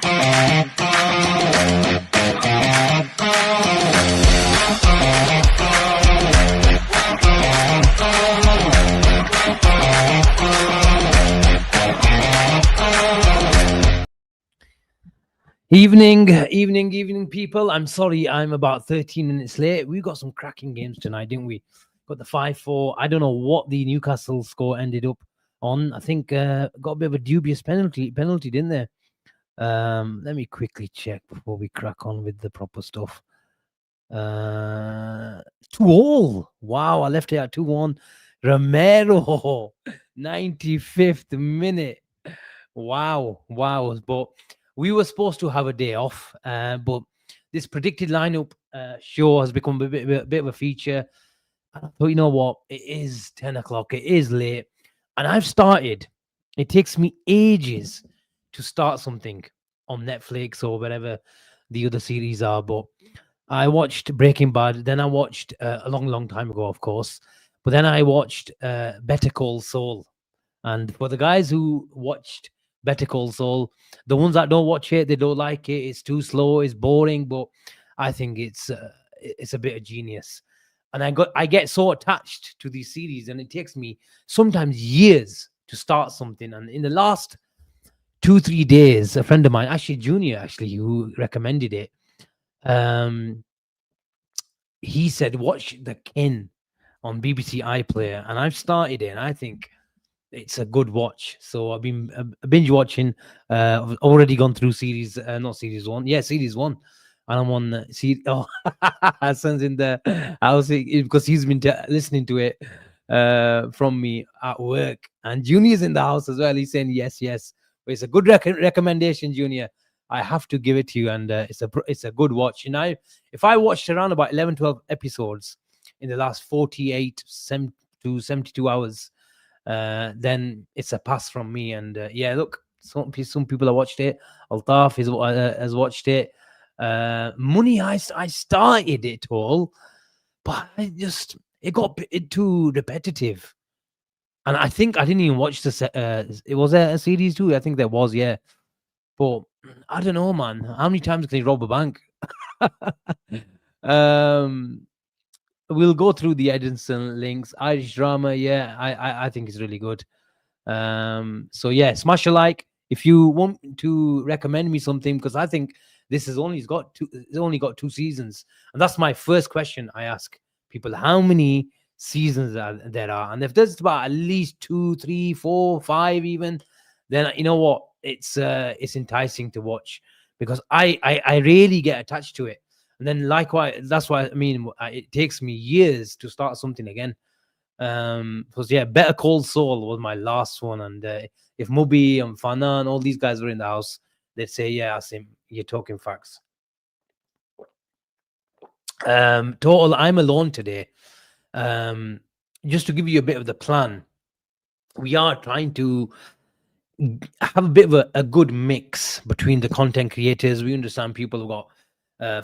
Evening, people. I'm sorry, I'm about 13 minutes late. We got some cracking games tonight, didn't we? Got the 5-4. I don't know what the Newcastle score ended up on. I think got a bit of a dubious penalty, didn't they? Let me quickly check before we crack on with the proper stuff. 2-2. Wow, I left it at 2-1. Romero, 95th minute. Wow. But we were supposed to have a day off, but this predicted lineup show has become a bit of a feature. And I thought, you know what? It is 10 o'clock. It is late. And I've started. It takes me ages to start something on Netflix or whatever the other series are. But I watched Breaking Bad. Then I watched a long time ago, of course. But then I watched Better Call Saul. And for the guys who watched Better Call Saul, the ones that don't watch it, they don't like it. It's too slow. It's boring. But I think it's a bit of genius. And I get so attached to these series, and it takes me sometimes years to start something. And in the last 2-3 days, a friend of mine, actually Junior, who recommended it, he said, watch The Kin on BBC iPlayer. And I've started it, and I think it's a good watch. So I've been binge watching. I've already gone through series 1. Yeah, series 1. And I'm on Hassan's in the house because he's been listening to it from me at work. And Junior's in the house as well. He's saying yes. But it's a good recommendation, Junior. I have to give it to you, and it's a good watch. And if I watched around about 11-12 episodes in the last 48 to 72 hours, then it's a pass from me. And yeah, look, some people have watched it. Altaf has watched it. Money, I started it all, but it got too repetitive. And I think I didn't even watch it was a series 2. I think there was, yeah. But I don't know, man. How many times can you rob a bank? We'll go through the Edinson links. Irish drama, yeah, I think it's really good. So yeah, smash a like if you want to recommend me something, because I think this has only got 2 seasons, and that's my first question I ask people: how many seasons there are? And if there's about at least 2, 3, 4, 5, even, then you know what, it's enticing to watch, because I really get attached to it. And then likewise, that's why I mean it takes me years to start something again. Because yeah, Better Call Saul was my last one, and if Mubi and Fanan, all these guys were in the house, they'd say, yeah, Asim, you're talking facts. Total, I'm alone today. Just to give you a bit of the plan, we are trying to have a bit of a good mix between the content creators. We understand people have got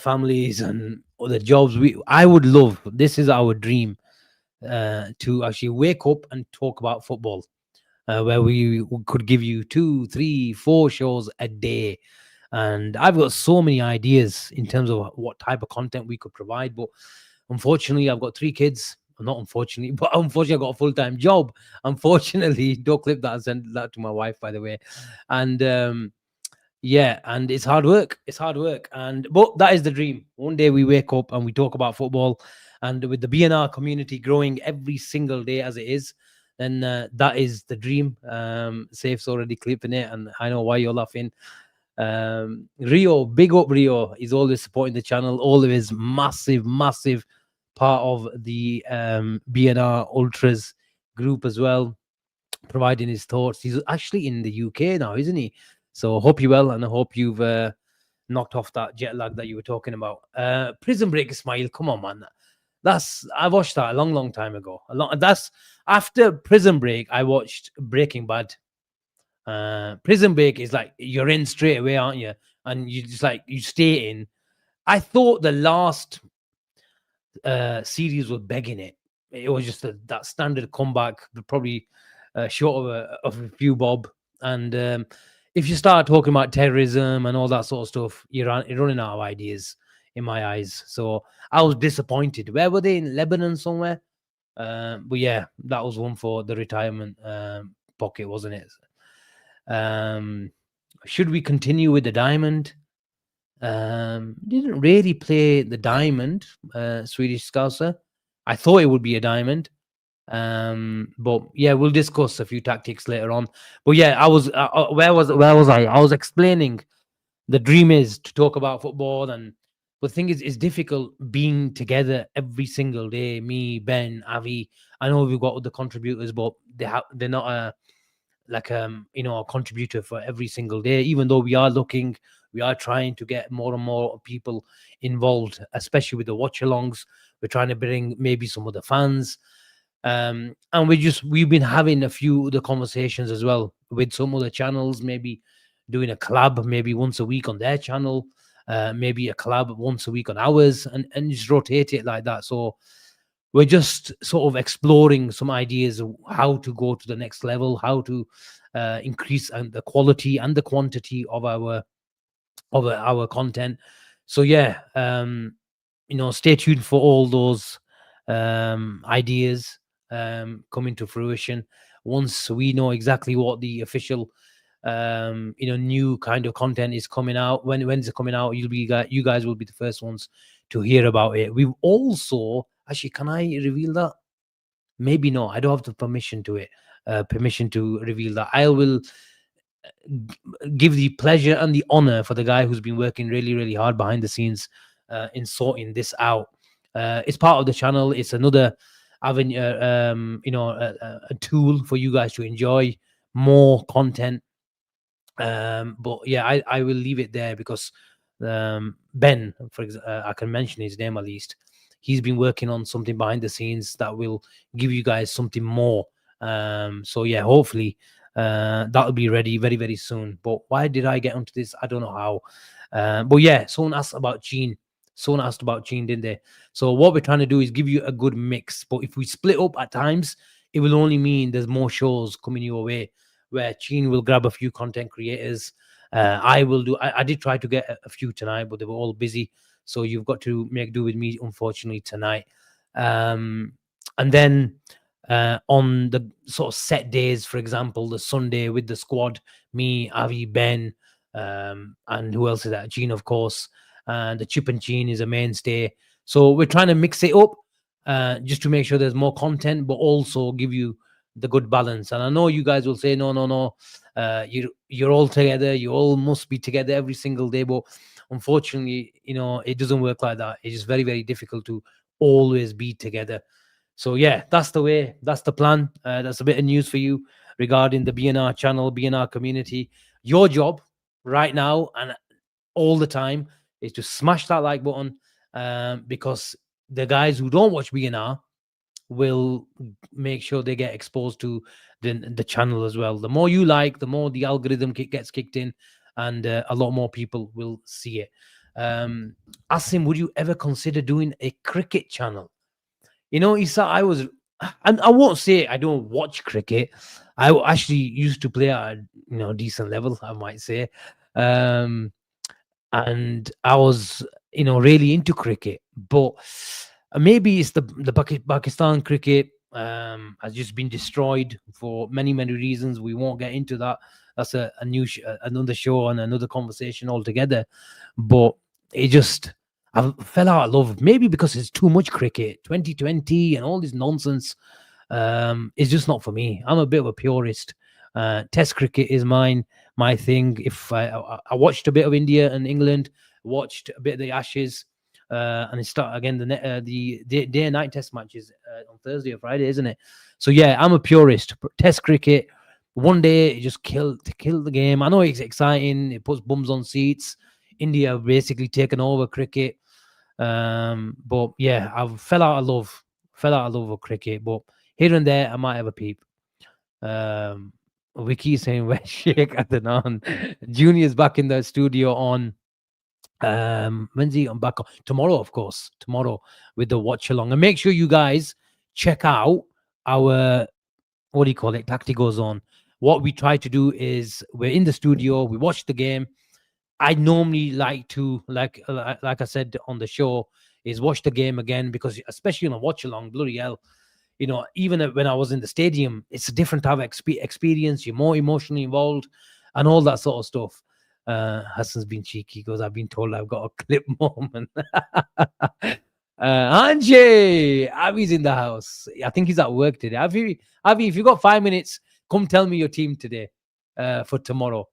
families and other jobs. I would love, this is our dream, to actually wake up and talk about football, where we could give you 2, 3, 4 shows a day. And I've got so many ideas in terms of what type of content we could provide, but unfortunately I've got 3 kids. Not unfortunately, but unfortunately I've got a full-time job. Unfortunately, don't clip that and send that to my wife, by the way. And yeah, and it's hard work. But that is the dream. One day we wake up and we talk about football, and with the BNR community growing every single day as it is, then that is the dream. Safe's already clipping it, and I know why you're laughing. Rio, big up Rio. He's always supporting the channel. All of his massive part of the BNR Ultras group as well, providing his thoughts. He's actually in the UK now, isn't he? So hope you're well, and I hope you've knocked off that jet lag that you were talking about. Prison Break, Ismail, come on, man. I watched that a long time ago. That's after Prison Break. I watched Breaking Bad. Prison Break is like you're in straight away, aren't you? And you just like you stay in. I thought the last series was begging it. It was just that standard comeback, probably short of a few bob, and if you start talking about terrorism and all that sort of stuff, you're running out of ideas in my eyes. So I was disappointed. Where were they? In Lebanon somewhere? But yeah, that was one for the retirement pocket, wasn't it? Um, should we continue with the diamond? Didn't really play the diamond, Swedish Scouser. I thought it would be a diamond. But yeah, we'll discuss a few tactics later on. But yeah, I was where was I? I was explaining the dream is to talk about football, and the thing is, it's difficult being together every single day. Me, Ben, Avi. I know we've got other contributors, but they're not a contributor for every single day. Even though we are trying to get more and more people involved, especially with the watch-alongs. We're trying to bring maybe some of the fans. And we've been having a few other conversations as well with some other channels, maybe doing a collab maybe once a week on their channel, maybe a collab once a week on ours, and just rotate it like that. So we're just sort of exploring some ideas of how to go to the next level, how to increase the quality and the quantity of our content. So yeah, stay tuned for all those ideas coming to fruition once we know exactly what the official new kind of content is coming out. When's it coming out? You guys will be the first ones to hear about it. We've also actually, can I reveal that? Maybe no, I don't have the permission to reveal that. I will give the pleasure and the honor for the guy who's been working really, really hard behind the scenes in sorting this out. It's part of the channel. It's another avenue, a tool for you guys to enjoy more content. But yeah, I will leave it there because Ben, for example, I can mention his name at least. He's been working on something behind the scenes that will give you guys something more. So yeah, hopefully that'll be ready very, very soon. But why did I get onto this? I don't know how. But yeah, someone asked about Gene. Someone asked about Gene, didn't they? So what we're trying to do is give you a good mix. But if we split up at times, it will only mean there's more shows coming your way where Gene will grab a few content creators. I did try to get a few tonight, but they were all busy. So you've got to make do with me, unfortunately, tonight. And then on the sort of set days, for example, the Sunday with the squad, me, Avi, Ben, and who else is that? Gene, of course. And the Chip and Gene is a mainstay. So we're trying to mix it up just to make sure there's more content, but also give you the good balance. And I know you guys will say, no, you're all together. You all must be together every single day. But unfortunately, it doesn't work like that. It's just very, very difficult to always be together. So yeah, that's the way. That's the plan. That's a bit of news for you regarding the BNR channel, BNR community. Your job right now and all the time is to smash that like button because the guys who don't watch BNR will make sure they get exposed to the channel as well. The more you like, the more the algorithm gets kicked in, and a lot more people will see it. Asim, would you ever consider doing a cricket channel? Isa, and I won't say I don't watch cricket. I actually used to play at a decent level, I might say. And I was, really into cricket, but maybe it's the Pakistan cricket has just been destroyed for many, many reasons. We won't get into that. That's another show and another conversation altogether. But I fell out of love, maybe because it's too much cricket, 2020 and all this nonsense. It's just not for me. I'm a bit of a purist. Test cricket is my thing. If I watched a bit of India and England, watched a bit of the Ashes, and it start again the day and night test matches on Thursday or Friday, isn't it? So yeah, I'm a purist. Test cricket, one day it just kill the game. I know it's exciting. It puts bums on seats. India have basically taken over cricket. But yeah, I fell out of love with cricket. But here and there, I might have a peep. Vicky saying where's Sheikh Adnan? Junior's back in the studio on when's he on back on? Tomorrow, of course. Tomorrow with the watch along. And make sure you guys check out our what do you call it? Tactical Zone. what we try to do is we're in the studio, we watch the game. I normally like to, like I said on the show, is watch the game again, because especially on a watch along, bloody hell, even when I was in the stadium, it's a different type of experience. You're more emotionally involved and all that sort of stuff. Hassan's been cheeky because I've been told I've got a clip moment. Anjay, Avi's in the house. I think he's at work today. Avi, if you got 5 minutes, come tell me your team today for tomorrow.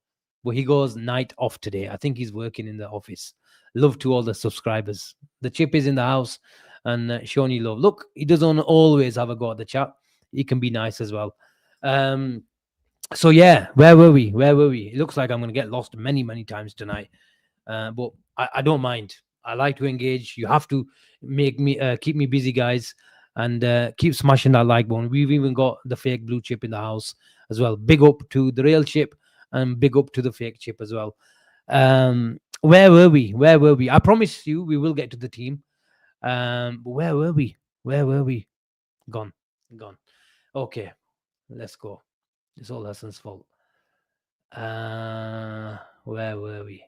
But he goes night off today. I think he's working in the office. Love to all the subscribers. The chip is in the house, and Shawnee love. Look, he doesn't always have a go at the chat. He can be nice as well. So yeah, where were we? It looks like I'm going to get lost many, many times tonight. But I don't mind. I like to engage. You have to make me keep me busy, guys, and keep smashing that like button. We've even got the fake blue chip in the house as well. Big up to the real chip and big up to the fake chip as well. Where were we? I promise you we will get to the team. But where were we? Gone. Okay, let's go. It's all Hassan's fault. Where were we?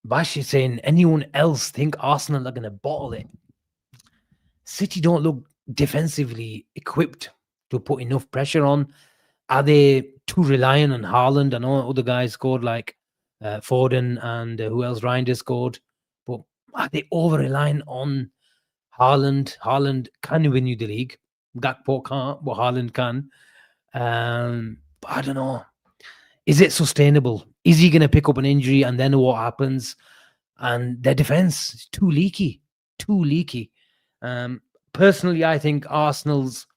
Bash is saying, anyone else think Arsenal are going to bottle it? City don't look defensively equipped to put enough pressure on. Are they too reliant on Haaland? I know other guys scored like Foden and who else? Reinders scored. But are they over-reliant on Haaland? Haaland can win you the league. Gakpo can't, but Haaland can. But I don't know. Is it sustainable? Is he going to pick up an injury and then what happens? And their defense is too leaky. Personally, I think Arsenal's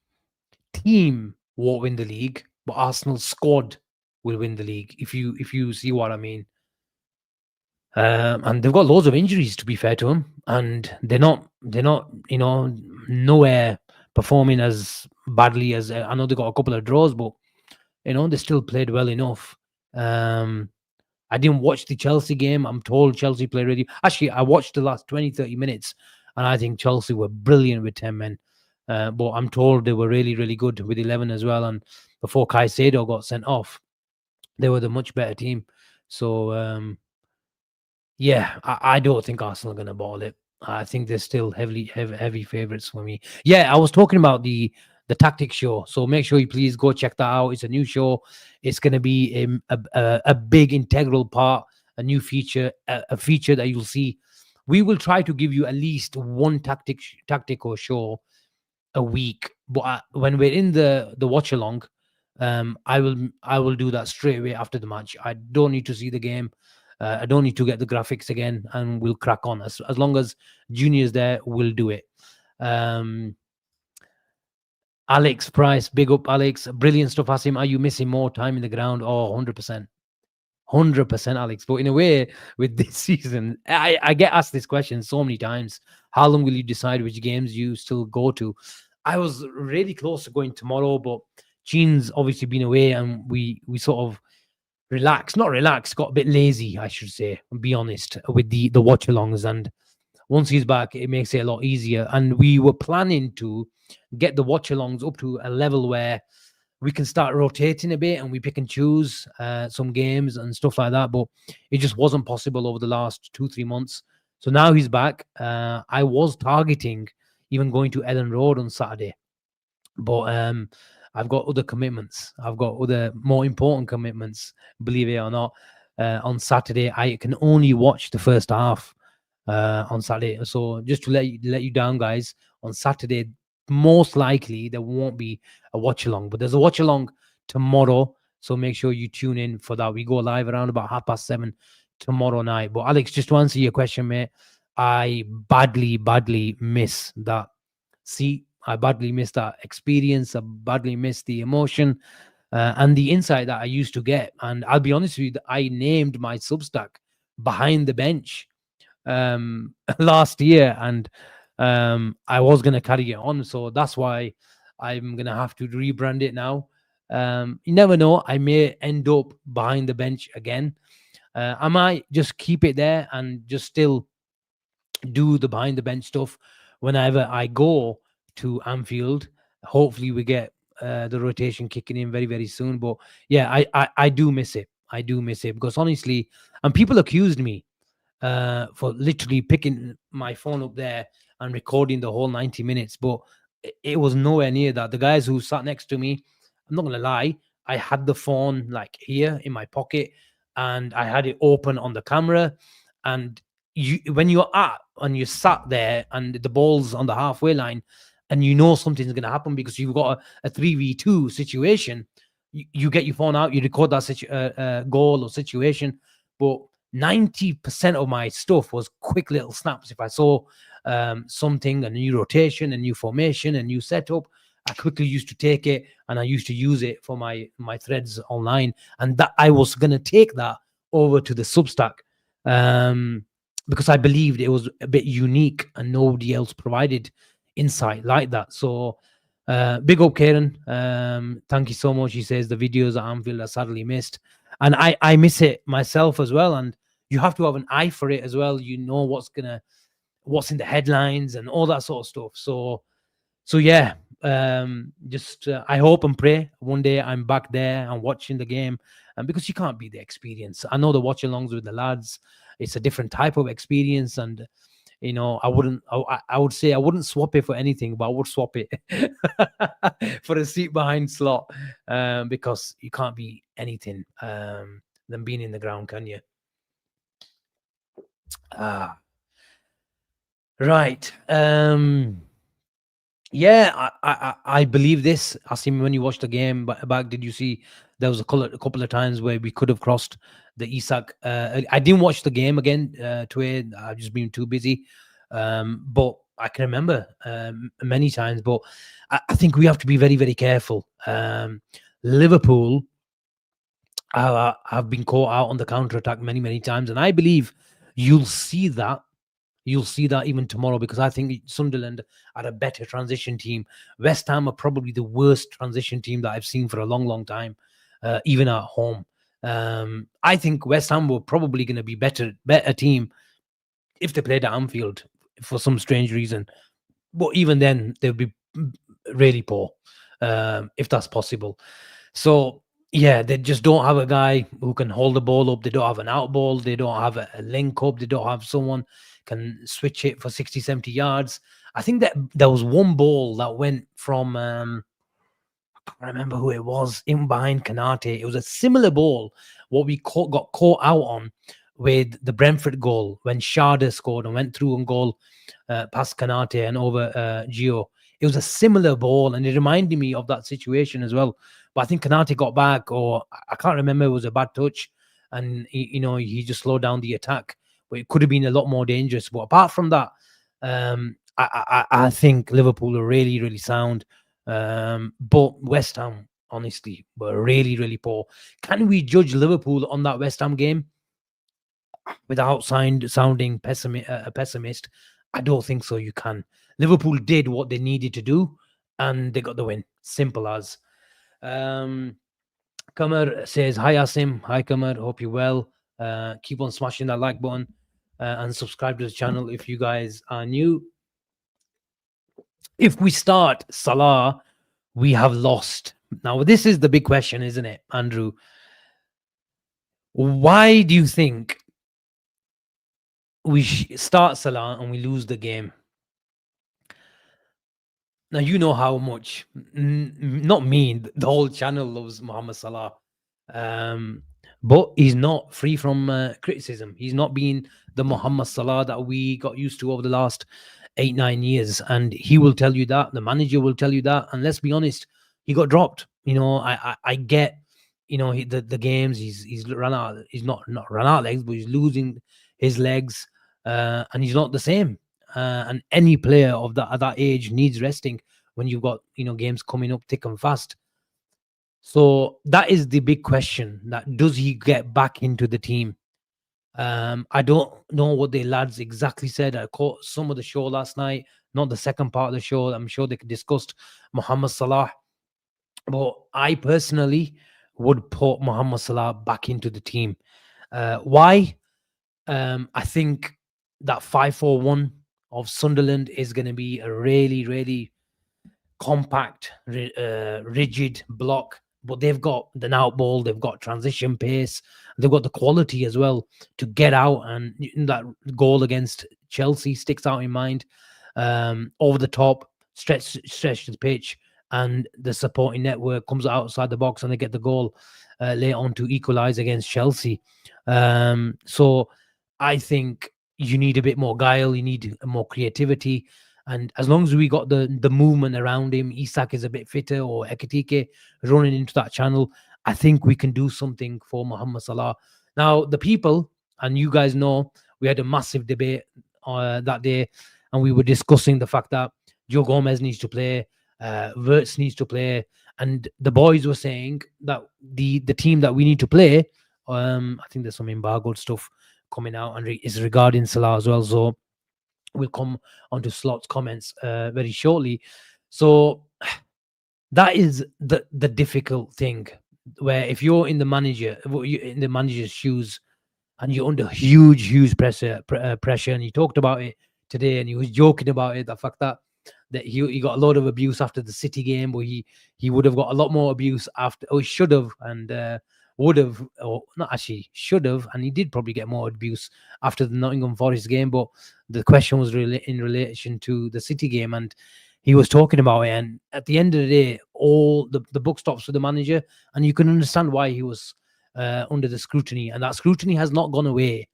team won't win the league, but Arsenal's squad will win the league. If you see what I mean. And they've got loads of injuries, to be fair to them, and they're not nowhere performing as badly as I know they got a couple of draws, but they still played well enough. I didn't watch the Chelsea game. I'm told Chelsea played really. Actually, I watched the last 20-30 minutes, and I think Chelsea were brilliant with 10 men. But I'm told they were really, really good with 11 as well. And before Caicedo got sent off, they were the much better team. So, yeah, I don't think Arsenal are going to ball it. I think they're still heavy favorites for me. Yeah, I was talking about the tactics show. So make sure you please go check that out. It's a new show. It's going to be a big integral part, a new feature, a feature that you'll see. We will try to give you at least one tactical show a week. But when we're in the watch along, I will do that straight away after the match. I don't need to see the game. I don't need to get the graphics again, and we'll crack on. As long as Junior's there, we'll do it. Alex Price, big up, Alex. Brilliant stuff, Asim. Are you missing more time in the ground? Oh, 100%. 100%, Alex. But in a way, with this season, I get asked this question so many times. How long will you decide which games you still go to? I was really close to going tomorrow, but Gene's obviously been away, and we sort of not relaxed, got a bit lazy, I should say, and be honest, with the watch-alongs. And once he's back, it makes it a lot easier. And we were planning to get the watch-alongs up to a level where we can start rotating a bit and we pick and choose some games and stuff like that. But it just wasn't possible over the last 2-3 months. So now he's back. I was targeting even going to Ellen Road on Saturday, but I've got other commitments. I've got other more important commitments, believe it or not. On Saturday, I can only watch the first half on Saturday. So just to let you down, guys, on Saturday, most likely there won't be a watch along, but there's a watch along tomorrow. So make sure you tune in for that. We go live around about 7:30 tomorrow night. But Alex, just to answer your question, mate, I badly miss that. See, I badly miss that experience. I badly miss the emotion and the insight that I used to get. And I'll be honest with you, I named my Substack Behind the Bench last year, and I was going to carry it on. So that's why I'm going to have to rebrand it now. You never know. I may end up Behind the Bench again. I might just keep it there and just still do the Behind the Bench stuff whenever I go to Anfield. Hopefully we get the rotation kicking in very, very soon. But yeah, I do miss it. I do miss it because honestly, and people accused me for literally picking my phone up there and recording the whole 90 minutes, but it was nowhere near that. The guys who sat next to me, I'm not gonna lie, I had the phone like here in my pocket and I had it open on the camera. And when you're at and you sat there and the ball's on the halfway line and you know something's gonna happen because you've got a 3v2 situation, you get your phone out, you record that goal or situation. But 90% of my stuff was quick little snaps. If I saw something, a new rotation, a new formation, a new setup, I quickly used to take it and I used to use it for my threads online. And that I was going to take that over to the Substack because I believed it was a bit unique and nobody else provided insight like that. So big up, Karen. Thank you so much. He says the videos at Anfield are sadly missed. And I miss it myself as well. And you have to have an eye for it as well. You know what's in the headlines and all that sort of stuff. So yeah, just I hope and pray one day I'm back there and watching the game, and because you can't beat the experience. I know the watch-alongs with the lads, it's a different type of experience, and I would say I wouldn't swap it for anything, but I would swap it for a seat behind slot, because you can't be anything than being in the ground, can you? Right. Yeah, I believe this. Asim, when you watched the game back, did you see there was a couple of times where we could have crossed the Isak? I didn't watch the game again today. I've just been too busy. But I can remember many times. But I think we have to be very, very careful. Liverpool have been caught out on the counter attack many, many times, and I believe you'll see that. You'll see that even tomorrow, because I think Sunderland are a better transition team. West Ham are probably the worst transition team that I've seen for a long, long time, even at home. I think West Ham were probably going to be better team if they played at Anfield for some strange reason. But even then, they'd be really poor, if that's possible. So yeah, they just don't have a guy who can hold the ball up. They don't have an out ball. They don't have a link up. They don't have someone can switch it for 60, 70 yards. I think that there was one ball that went from, I can't remember who it was, in behind Kanate. It was a similar ball, what we got caught out on with the Brentford goal when Sharda scored and went through and goal past Kanate and over Gio. It was a similar ball, and it reminded me of that situation as well. But I think Kanate got back, or I can't remember. It was a bad touch, and he just slowed down the attack. But it could have been a lot more dangerous. But apart from that, I think Liverpool are really, really sound. But West Ham, honestly, were really, really poor. Can we judge Liverpool on that West Ham game without sounding a pessimist? I don't think so. You can. Liverpool did what they needed to do, and they got the win. Simple as. Kamar says, hi Asim. Hi Kamar, hope you're well. Keep on smashing that like button and subscribe to the channel if you guys are new. If we start Salah, we have lost. Now, this is the big question, isn't it, Andrew? Why do you think we start Salah and we lose the game? Now, you know how much, not me, the whole channel loves Mohamed Salah. But he's not free from criticism. He's not been the Mohamed Salah that we got used to over the last 8-9 years. And he will tell you that. The manager will tell you that. And let's be honest, he got dropped. I get, the games. He's run out. He's not run out legs, but he's losing his legs, and he's not the same. And any player of that at that age needs resting when you've got games coming up thick and fast. So that is the big question: that does he get back into the team? I don't know what the lads exactly said. I caught some of the show last night, not the second part of the show. I'm sure they discussed Mohamed Salah, but I personally would put Mohamed Salah back into the team. Why? I think that 5-4-1 of Sunderland is going to be a really, really compact, rigid block, but they've got the out ball, they've got transition pace, they've got the quality as well to get out. And that goal against Chelsea sticks out in mind. Over the top, stretch the pitch, and the supporting network comes outside the box, and they get the goal later on to equalize against Chelsea. So I think you need a bit more guile, you need more creativity. And as long as we got the movement around him, Isak is a bit fitter, or Ekitike running into that channel, I think we can do something for Mohamed Salah. Now, the people, and you guys know, we had a massive debate that day, and we were discussing the fact that Joe Gomez needs to play, Wirtz needs to play, and the boys were saying that the team that we need to play, I think there's some embargoed stuff coming out, and is regarding Salah as well. So we'll come onto Slot's comments very shortly. So that is the difficult thing, where if you're in the manager's shoes, and you're under huge pressure, and he talked about it today, and he was joking about it, the fact that he got a lot of abuse after the City game, but he would have got a lot more abuse after, or he should have, and would have, or not actually should have, and he did probably get more abuse after the Nottingham Forest game. But the question was really in relation to the City game, and he was talking about it. And at the end of the day, all the book stops with the manager, and you can understand why he was under the scrutiny, and that scrutiny has not gone away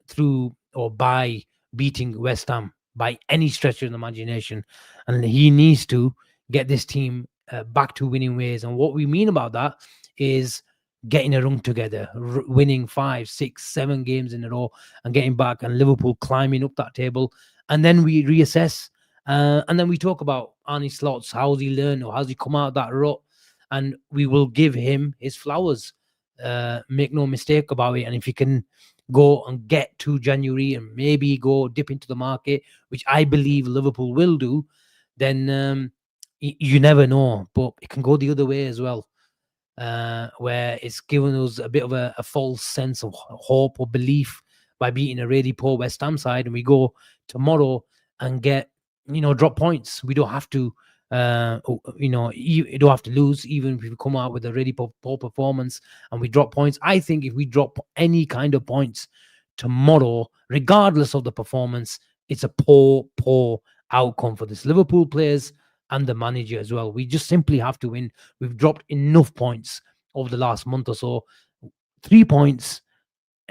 through or by beating West Ham by any stretch of the imagination. And he needs to get this team back to winning ways. And what we mean about that is getting a run together, winning 5, 6, 7 games in a row, and getting back, and Liverpool climbing up that table. And then we reassess, and then we talk about Arne Slot's, how's he learned, or how's he come out of that rut, and we will give him his flowers. Make no mistake about it. And if he can go and get to January and maybe go dip into the market, which I believe Liverpool will do, then you never know. But it can go the other way as well, where it's given us a bit of a false sense of hope or belief by beating a really poor West Ham side, and we go tomorrow and get, drop points. We don't have to, you don't have to lose, even if we come out with a really poor performance and we drop points. I think if we drop any kind of points tomorrow, regardless of the performance, it's a poor outcome for this Liverpool players and the manager as well. We just simply have to win. We've dropped enough points over the last month or so. 3 points,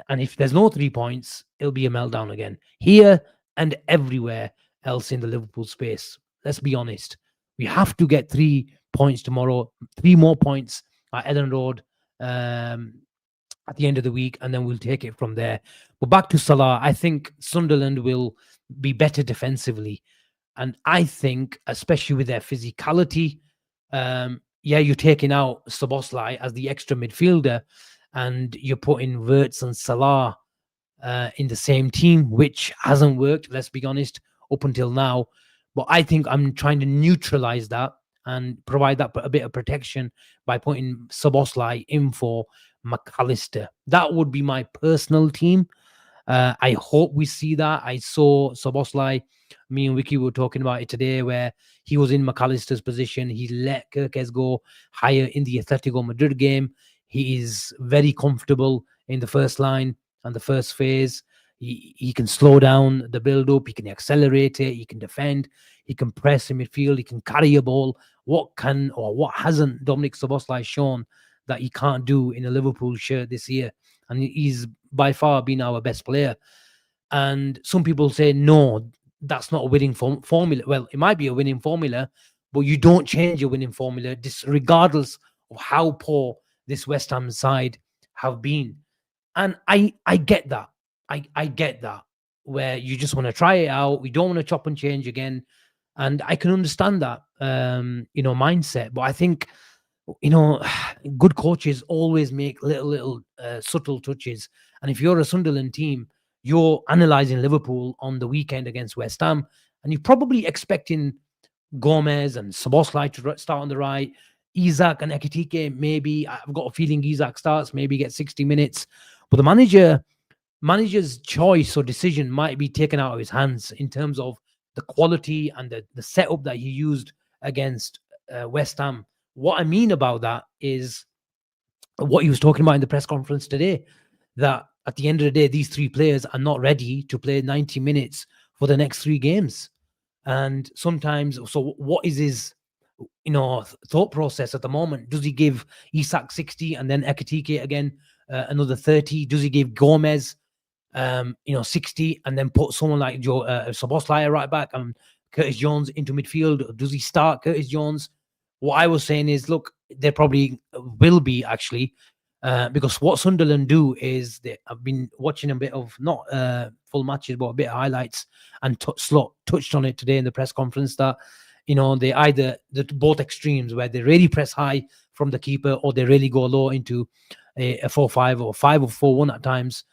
and if there's no 3 points, it'll be a meltdown again, here and everywhere else in the Liverpool space. Let's be honest. We have to get 3 points tomorrow, 3 more points at Ellen Road at the end of the week, and then we'll take it from there. But back to Salah, I think Sunderland will be better defensively. And I think, especially with their physicality, you're taking out Szoboszlai as the extra midfielder, and you're putting Wirtz and Salah in the same team, which hasn't worked, let's be honest, up until now. But I think I'm trying to neutralize that and provide that a bit of protection by putting Szoboszlai in for McAllister. That would be my personal team. I hope we see that. I saw Szoboszlai, me and Vicky were talking about it today, where he was in McAllister's position. He let Kirkes go higher in the Atletico Madrid game. He is very comfortable in the first line and the first phase. He can slow down the build-up. He can accelerate it. He can defend. He can press in midfield. He can carry a ball. What hasn't Dominic Szoboszlai shown that he can't do in a Liverpool shirt this year? And he's by far been our best player. And some people say, no, that's not a winning formula. Well, it might be a winning formula, but you don't change your winning formula regardless of how poor this West Ham side have been. And I get that. I get that, where you just want to try it out. We don't want to chop and change again. And I can understand that, mindset. But I think, good coaches always make little subtle touches. And if you're a Sunderland team, you're analysing Liverpool on the weekend against West Ham, and you're probably expecting Gomez and Szoboszlai to start on the right, Isak and Ekitike, maybe. I've got a feeling Isak starts, maybe gets 60 minutes. But the manager's choice or decision might be taken out of his hands in terms of the quality and the setup that he used against West Ham. What I mean about that is what he was talking about in the press conference today, that at the end of the day, these three players are not ready to play 90 minutes for the next three games. And sometimes, so what is his, thought process at the moment? Does he give Isak 60 and then Ekatike again another 30? Does he give Gomez 60 and then put someone like Szoboszlai right back and Curtis Jones into midfield? Does he start Curtis Jones? What I was saying is, look, there probably will be actually, because what Sunderland do is I've been watching a bit of not full matches, but a bit of highlights, and Slot touched on it today in the press conference that they either both extremes where they really press high from the keeper or they really go low into a 4-5 or 5-4-1 at times,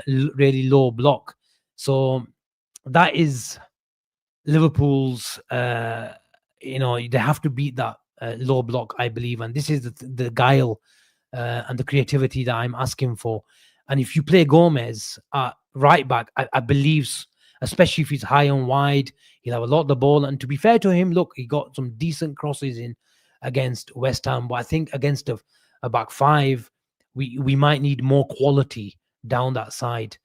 really low block. So that is Liverpool's. They have to beat that low block, I believe, and this is the guile and the creativity that I'm asking for. And if you play Gomez at right back, I believe, especially if he's high and wide, he'll have a lot of the ball. And to be fair to him, look, he got some decent crosses in against West Ham, but I think against a back five, we might need more quality down that side.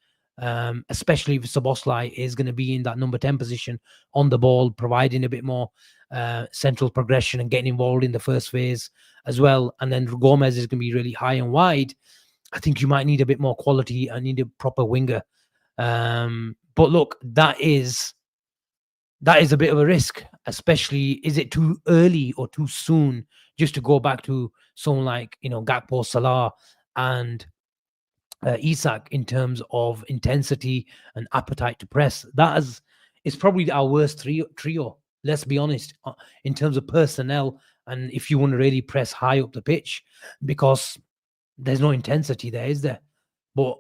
Especially if Szoboszlai is going to be in that number 10 position on the ball, providing a bit more central progression and getting involved in the first phase as well. And then Gomez is going to be really high and wide. I think you might need a bit more quality and need a proper winger. But look, that is a bit of a risk, especially is it too early or too soon just to go back to someone like, Gakpo, Salah and Isak in terms of intensity and appetite to press. It's probably our worst trio, let's be honest, in terms of personnel. And if you want to really press high up the pitch, because there's no intensity there, is there? But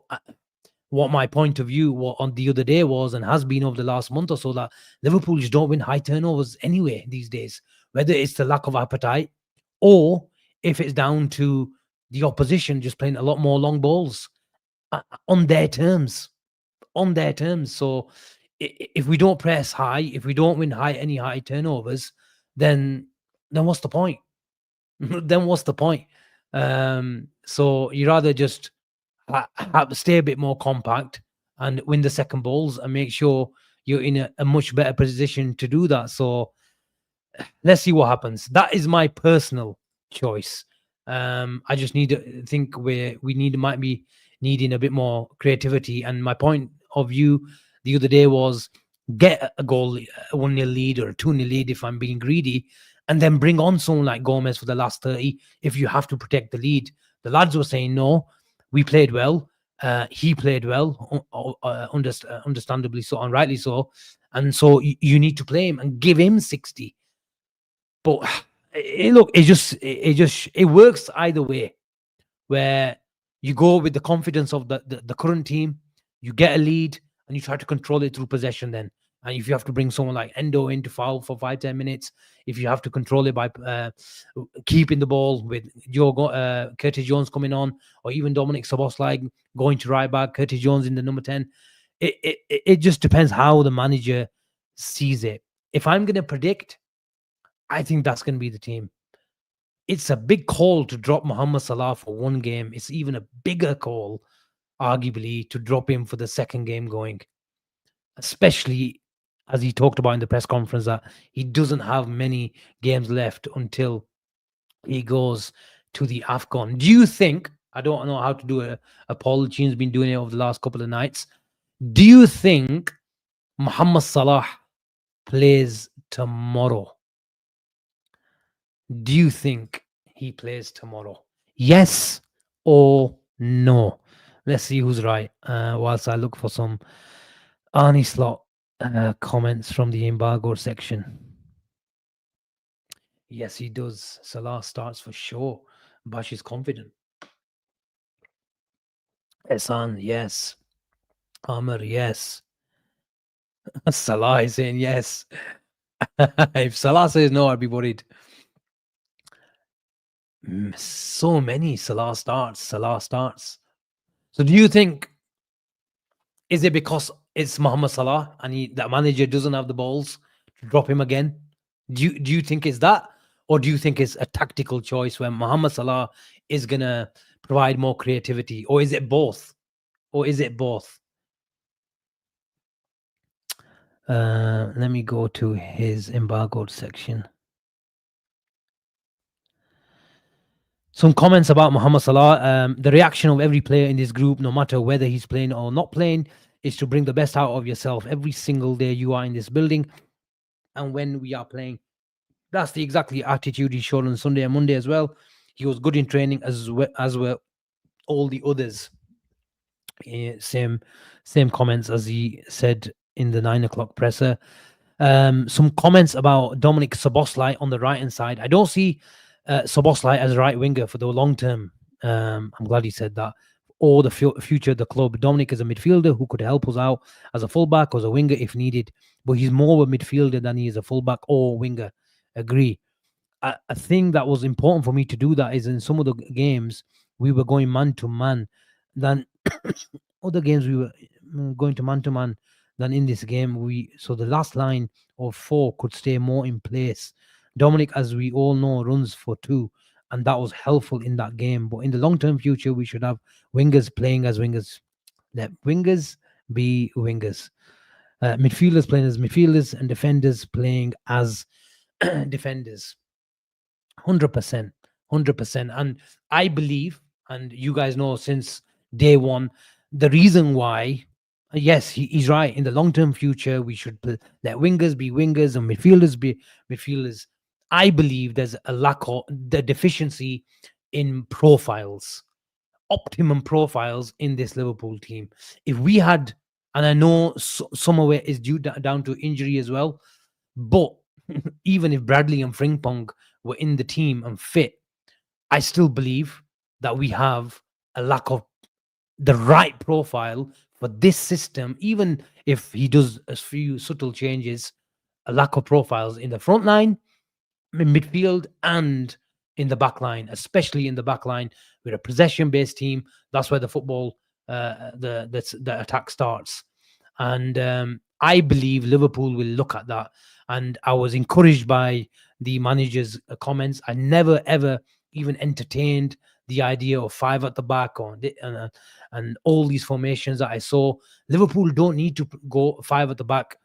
what my point of view on the other day was, and has been over the last month or so, that Liverpool just don't win high turnovers anyway these days, whether it's the lack of appetite or if it's down to the opposition just playing a lot more long balls on their terms. So if we don't press high, if we don't win any high turnovers, then what's the point? Then what's the point? So you rather just have to stay a bit more compact and win the second balls and make sure you're in a much better position to do that. So let's see what happens. That is my personal choice. I just need to think might be needing a bit more creativity. And my point of view the other day was get a goal, a 1-0 lead or a 2-0 lead if I'm being greedy, and then bring on someone like Gomez for the last 30 if you have to protect the lead. The lads were saying, no, we played well. He played well, understandably so, and rightly so. And so you need to play him and give him 60. But it works either way, where you go with the confidence of the current team, you get a lead, and you try to control it through possession then. And if you have to bring someone like Endo in to foul for 5-10 minutes, if you have to control it by keeping the ball with Curtis Jones coming on, or even Dominic Szoboszlai going to right back, Curtis Jones in the number 10, it just depends how the manager sees it. If I'm going to predict, I think that's going to be the team. It's a big call to drop Mohamed Salah for one game. It's even a bigger call, arguably, to drop him for the second game going, especially as he talked about in the press conference that he doesn't have many games left until he goes to the AFCON. Do you think, I don't know how to do a poll, Gene's been doing it over the last couple of nights, do you think Mohamed Salah plays tomorrow? Do you think he plays tomorrow? Yes or no? Let's see who's right. Whilst I look for some Arnie Slot comments from the embargo section. Yes, he does. Salah starts for sure. Bash is confident. Ehsan, yes. Amr, yes. Salah is saying yes. If Salah says no, I'd be worried. So many Salah starts. So do you think, is it because it's Mohamed Salah and the manager doesn't have the balls to drop him again? Do you think it's that, or do you think it's a tactical choice where Mohamed Salah is gonna provide more creativity, or is it both? Or is it both? Let me go to his embargoed section. Some comments about Mohamed Salah. The reaction of every player in this group, no matter whether he's playing or not playing, is to bring the best out of yourself every single day you are in this building. And when we are playing, that's the exactly attitude he showed on Sunday and Monday as well. He was good in training as well all the others. Same comments as he said in the 9 o'clock presser. Some comments about Dominic Soboslai on the right hand side. I don't see Soboslai as a right winger for the long term. I'm glad he said that. Or the future of the club. Dominic is a midfielder who could help us out as a fullback or as a winger if needed. But he's more of a midfielder than he is a fullback or winger. Agree. A thing that was important for me to do that is in some of the games we were going man to man. Than other games we were going to man than in this game. So the last line of four could stay more in place. Dominic, as we all know, runs for two, and that was helpful in that game. But in the long term future, we should have wingers playing as wingers. Let wingers be wingers. Midfielders playing as midfielders and defenders playing as defenders. 100%. 100%. And I believe, and you guys know since day one, the reason why, yes, he's right. In the long term future, we should let wingers be wingers and midfielders be midfielders. I believe there's a lack of the deficiency in profiles, optimum profiles in this Liverpool team. If we had, and I know some of it is due down to injury as well, but even if Bradley and Frimpong were in the team and fit, I still believe that we have a lack of the right profile for this system. Even if he does a few subtle changes, a lack of profiles in the front line, in midfield, and in the back line, especially in the back line. We're a possession-based team. That's where the football, the attack starts. And I believe Liverpool will look at that. And I was encouraged by the manager's comments. I never, ever even entertained the idea of five at the back and all these formations that I saw. Liverpool don't need to go five at the back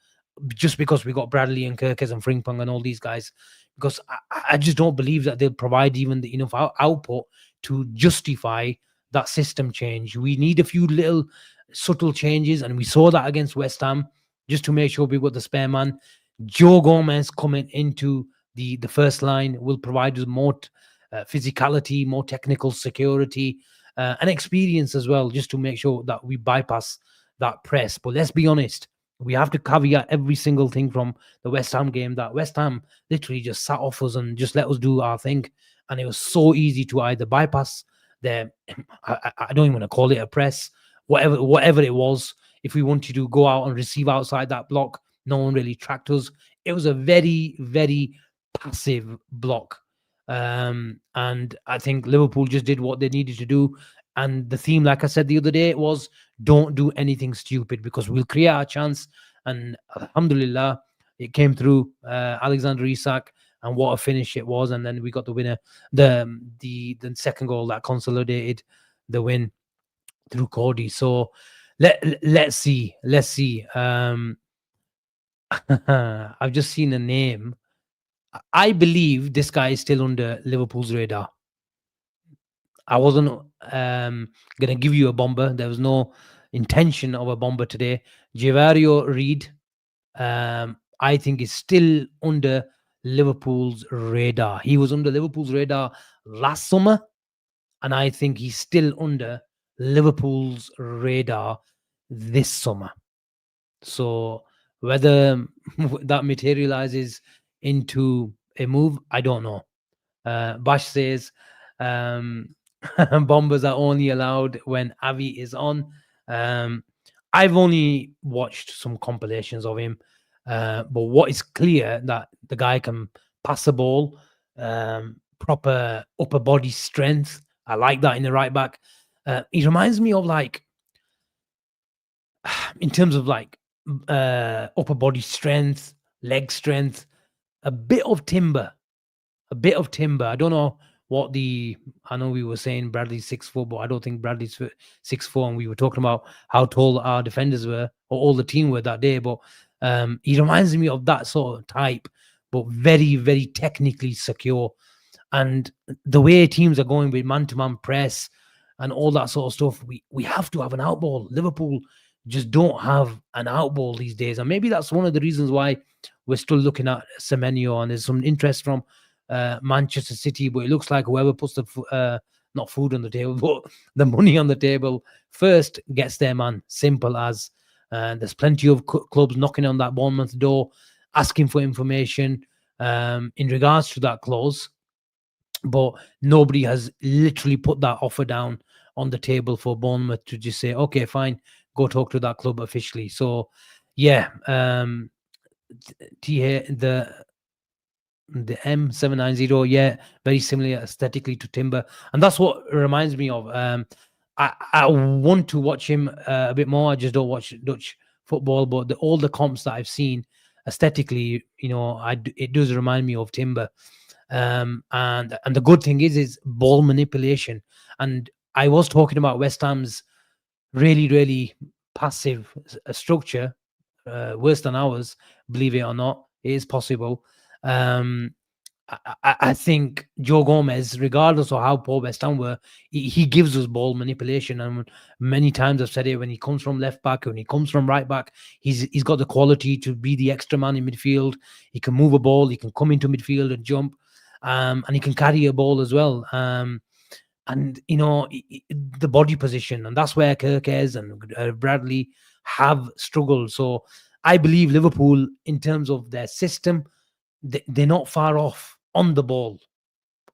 just because we got Bradley and Kirkes and Frimpong and all these guys, because I just don't believe that they'll provide even the enough output to justify that system change. We need a few little subtle changes, and we saw that against West Ham, just to make sure we got the spare man. Joe Gomez coming into the first line will provide us more physicality, more technical security, and experience as well, just to make sure that we bypass that press. But let's be honest, we have to caveat every single thing from the West Ham game that West Ham literally just sat off us and just let us do our thing. And it was so easy to either bypass their, I don't even want to call it a press, whatever it was. If we wanted to go out and receive outside that block, no one really tracked us. It was a very, very passive block. And I think Liverpool just did what they needed to do. And the theme, like I said the other day, was don't do anything stupid, because we'll create our chance. And alhamdulillah, it came through Alexander Isak, and what a finish it was. And then we got the winner, the second goal that consolidated the win through Cody. So let's see. I've just seen a name. I believe this guy is still under Liverpool's radar. I wasn't going to give you a bomber. There was no intention of a bomber today. Javario Reed, I think, is still under Liverpool's radar. He was under Liverpool's radar last summer, and I think he's still under Liverpool's radar this summer. So whether that materializes into a move, I don't know. Bash says bombers are only allowed when Avi is on. I've only watched some compilations of him, but what is clear that the guy can pass the ball, proper upper body strength. I like that in the right back. He reminds me of, like, in terms of like upper body strength, leg strength, a bit of timber, a bit of timber. I don't know what the. I know we were saying Bradley's 6'4", but I don't think Bradley's 6'4". And we were talking about how tall our defenders were, or all the team were that day. But he reminds me of that sort of type, but very, very technically secure. And the way teams are going with man-to-man press and all that sort of stuff, we have to have an outball. Liverpool just don't have an outball these days, and maybe that's one of the reasons why we're still looking at Semenyo. And there's some interest from Manchester City, but it looks like whoever puts the not food on the table, but the money on the table first gets their man. Simple as. There's plenty of clubs knocking on that Bournemouth door, asking for information in regards to that clause, but nobody has literally put that offer down on the table for Bournemouth to just say, okay, fine, go talk to that club officially. So, yeah, the M790, yeah, very similar aesthetically to Timber, and that's what it reminds me of. I want to watch him a bit more. I just don't watch Dutch football, but all the comps that I've seen aesthetically, it does remind me of Timber. And the good thing is ball manipulation. And I was talking about West Ham's really, really passive structure, worse than ours, believe it or not. It is possible. I think Joe Gomez, regardless of how poor West Ham were, he gives us ball manipulation. And many times I've said it, when he comes from left back, when he comes from right back, he's got the quality to be the extra man in midfield. He can move a ball, he can come into midfield and jump, and he can carry a ball as well. And the body position, and that's where Kirkes and Bradley have struggled. So I believe Liverpool, in terms of their system, they're not far off on the ball.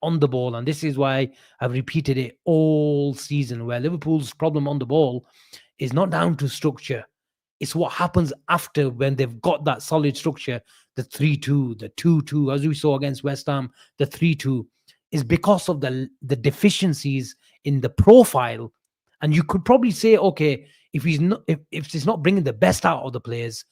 And this is why I've repeated it all season, where Liverpool's problem on the ball is not down to structure. It's what happens after, when they've got that solid structure, the 3-2, the 2-2, as we saw against West Ham, the 3-2, is because of the deficiencies in the profile. And you could probably say, okay, if it's not bringing the best out of the players,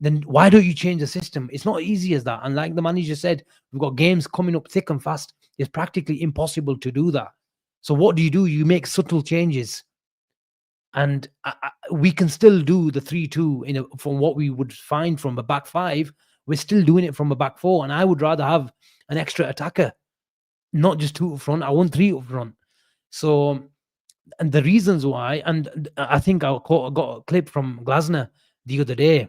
then why don't you change the system? It's not easy as that. And like the manager said, we've got games coming up thick and fast. It's practically impossible to do that. So what do? You make subtle changes. And we can still do the 3-2 from what we would find from a back five. We're still doing it from a back four. And I would rather have an extra attacker, not just two up front. I want three up front. So, and the reasons why, and I think I got a clip from Glasner the other day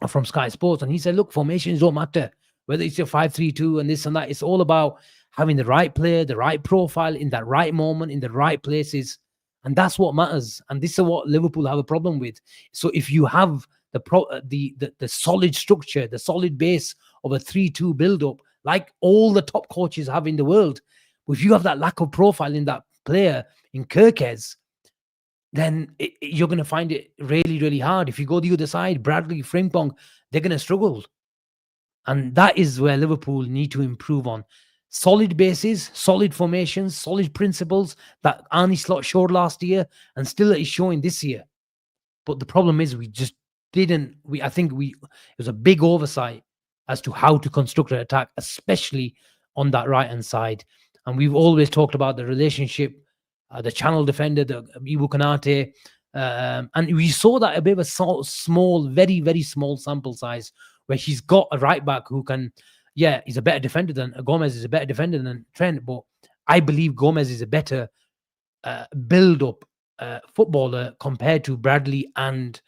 from Sky Sports, and he said, look, formations don't matter, whether it's your 5-3-2 and this and that. It's all about having the right player, the right profile in that right moment, in the right places, and that's what matters. And this is what Liverpool have a problem with. So if you have the solid structure, the solid base of a 3-2 build-up, like all the top coaches have in the world, if you have that lack of profile in that player, in Kirkes, then you're going to find it really, really hard. If you go the other side, Bradley, Frimpong, they're going to struggle. And that is where Liverpool need to improve on. Solid bases, solid formations, solid principles that Arne Slot showed last year and still is showing this year. But the problem is we just didn't. I think it was a big oversight as to how to construct an attack, especially on that right-hand side. And we've always talked about the relationship, the channel defender, the Ibu Konate, and we saw that a bit of a small, very, very small sample size, where he's got a right back who can, he's a better defender than Gomez, is a better defender than Trent, but I believe Gomez is a better build-up footballer compared to Bradley and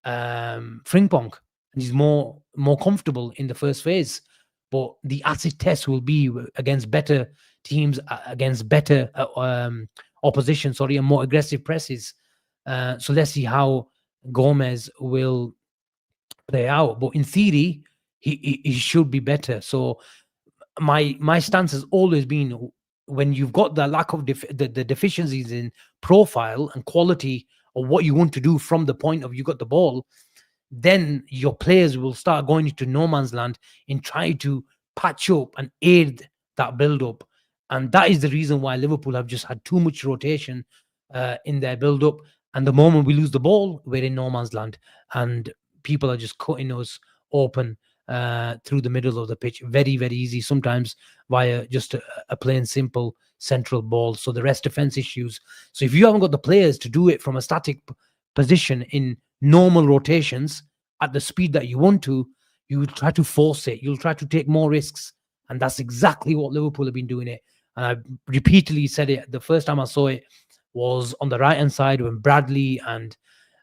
Frimpong. And he's more comfortable in the first phase. But the acid test will be against better teams, against better opposition, and more aggressive presses. So let's see how Gomez will play out. But in theory, he should be better. So my stance has always been, when you've got the lack of the deficiencies in profile and quality of what you want to do from the point of you got the ball, then your players will start going into no man's land in trying to patch up and aid that build-up. And that is the reason why Liverpool have just had too much rotation in their build-up. And the moment we lose the ball, we're in no man's land. And people are just cutting us open through the middle of the pitch. Very, very easy. Sometimes via just a plain simple central ball. So the rest defense issues. So if you haven't got the players to do it from a static position in normal rotations at the speed that you want to, you try to force it. You'll try to take more risks. And that's exactly what Liverpool have been doing it. And I repeatedly said it. The first time I saw it was on the right hand side when Bradley and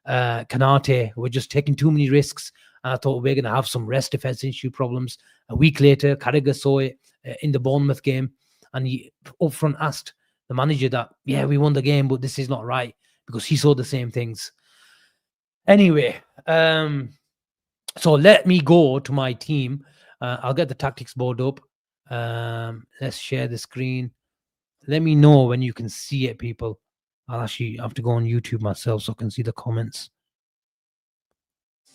Kanate were just taking too many risks. And I thought we're going to have some rest defense issue problems. A week later, Carragher saw it in the Bournemouth game, and he up front asked the manager that, yeah, we won the game, but this is not right, because he saw the same things. Anyway, so let me go to my team. I'll get the tactics board up. Let's share the screen. Let me know when you can see it, people. I'll actually have to go on YouTube myself so I can see the comments.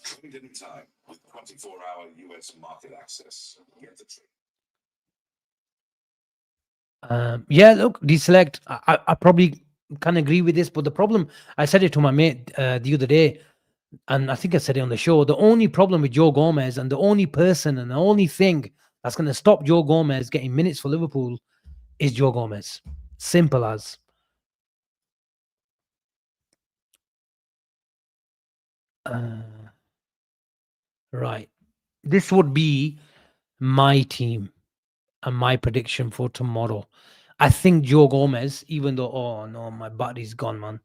Trained in time with 24-hour US market access. Get the train. Yeah, look, deselect. I probably can agree with this, but the problem, I said it to my mate the other day, and I think I said it on the show, the only problem with Joe Gomez and the only person and the only thing that's going to stop Joe Gomez getting minutes for Liverpool is Joe Gomez. Simple as. Right. This would be my team and my prediction for tomorrow. I think Joe Gomez, even though, oh no, my battery's gone, man.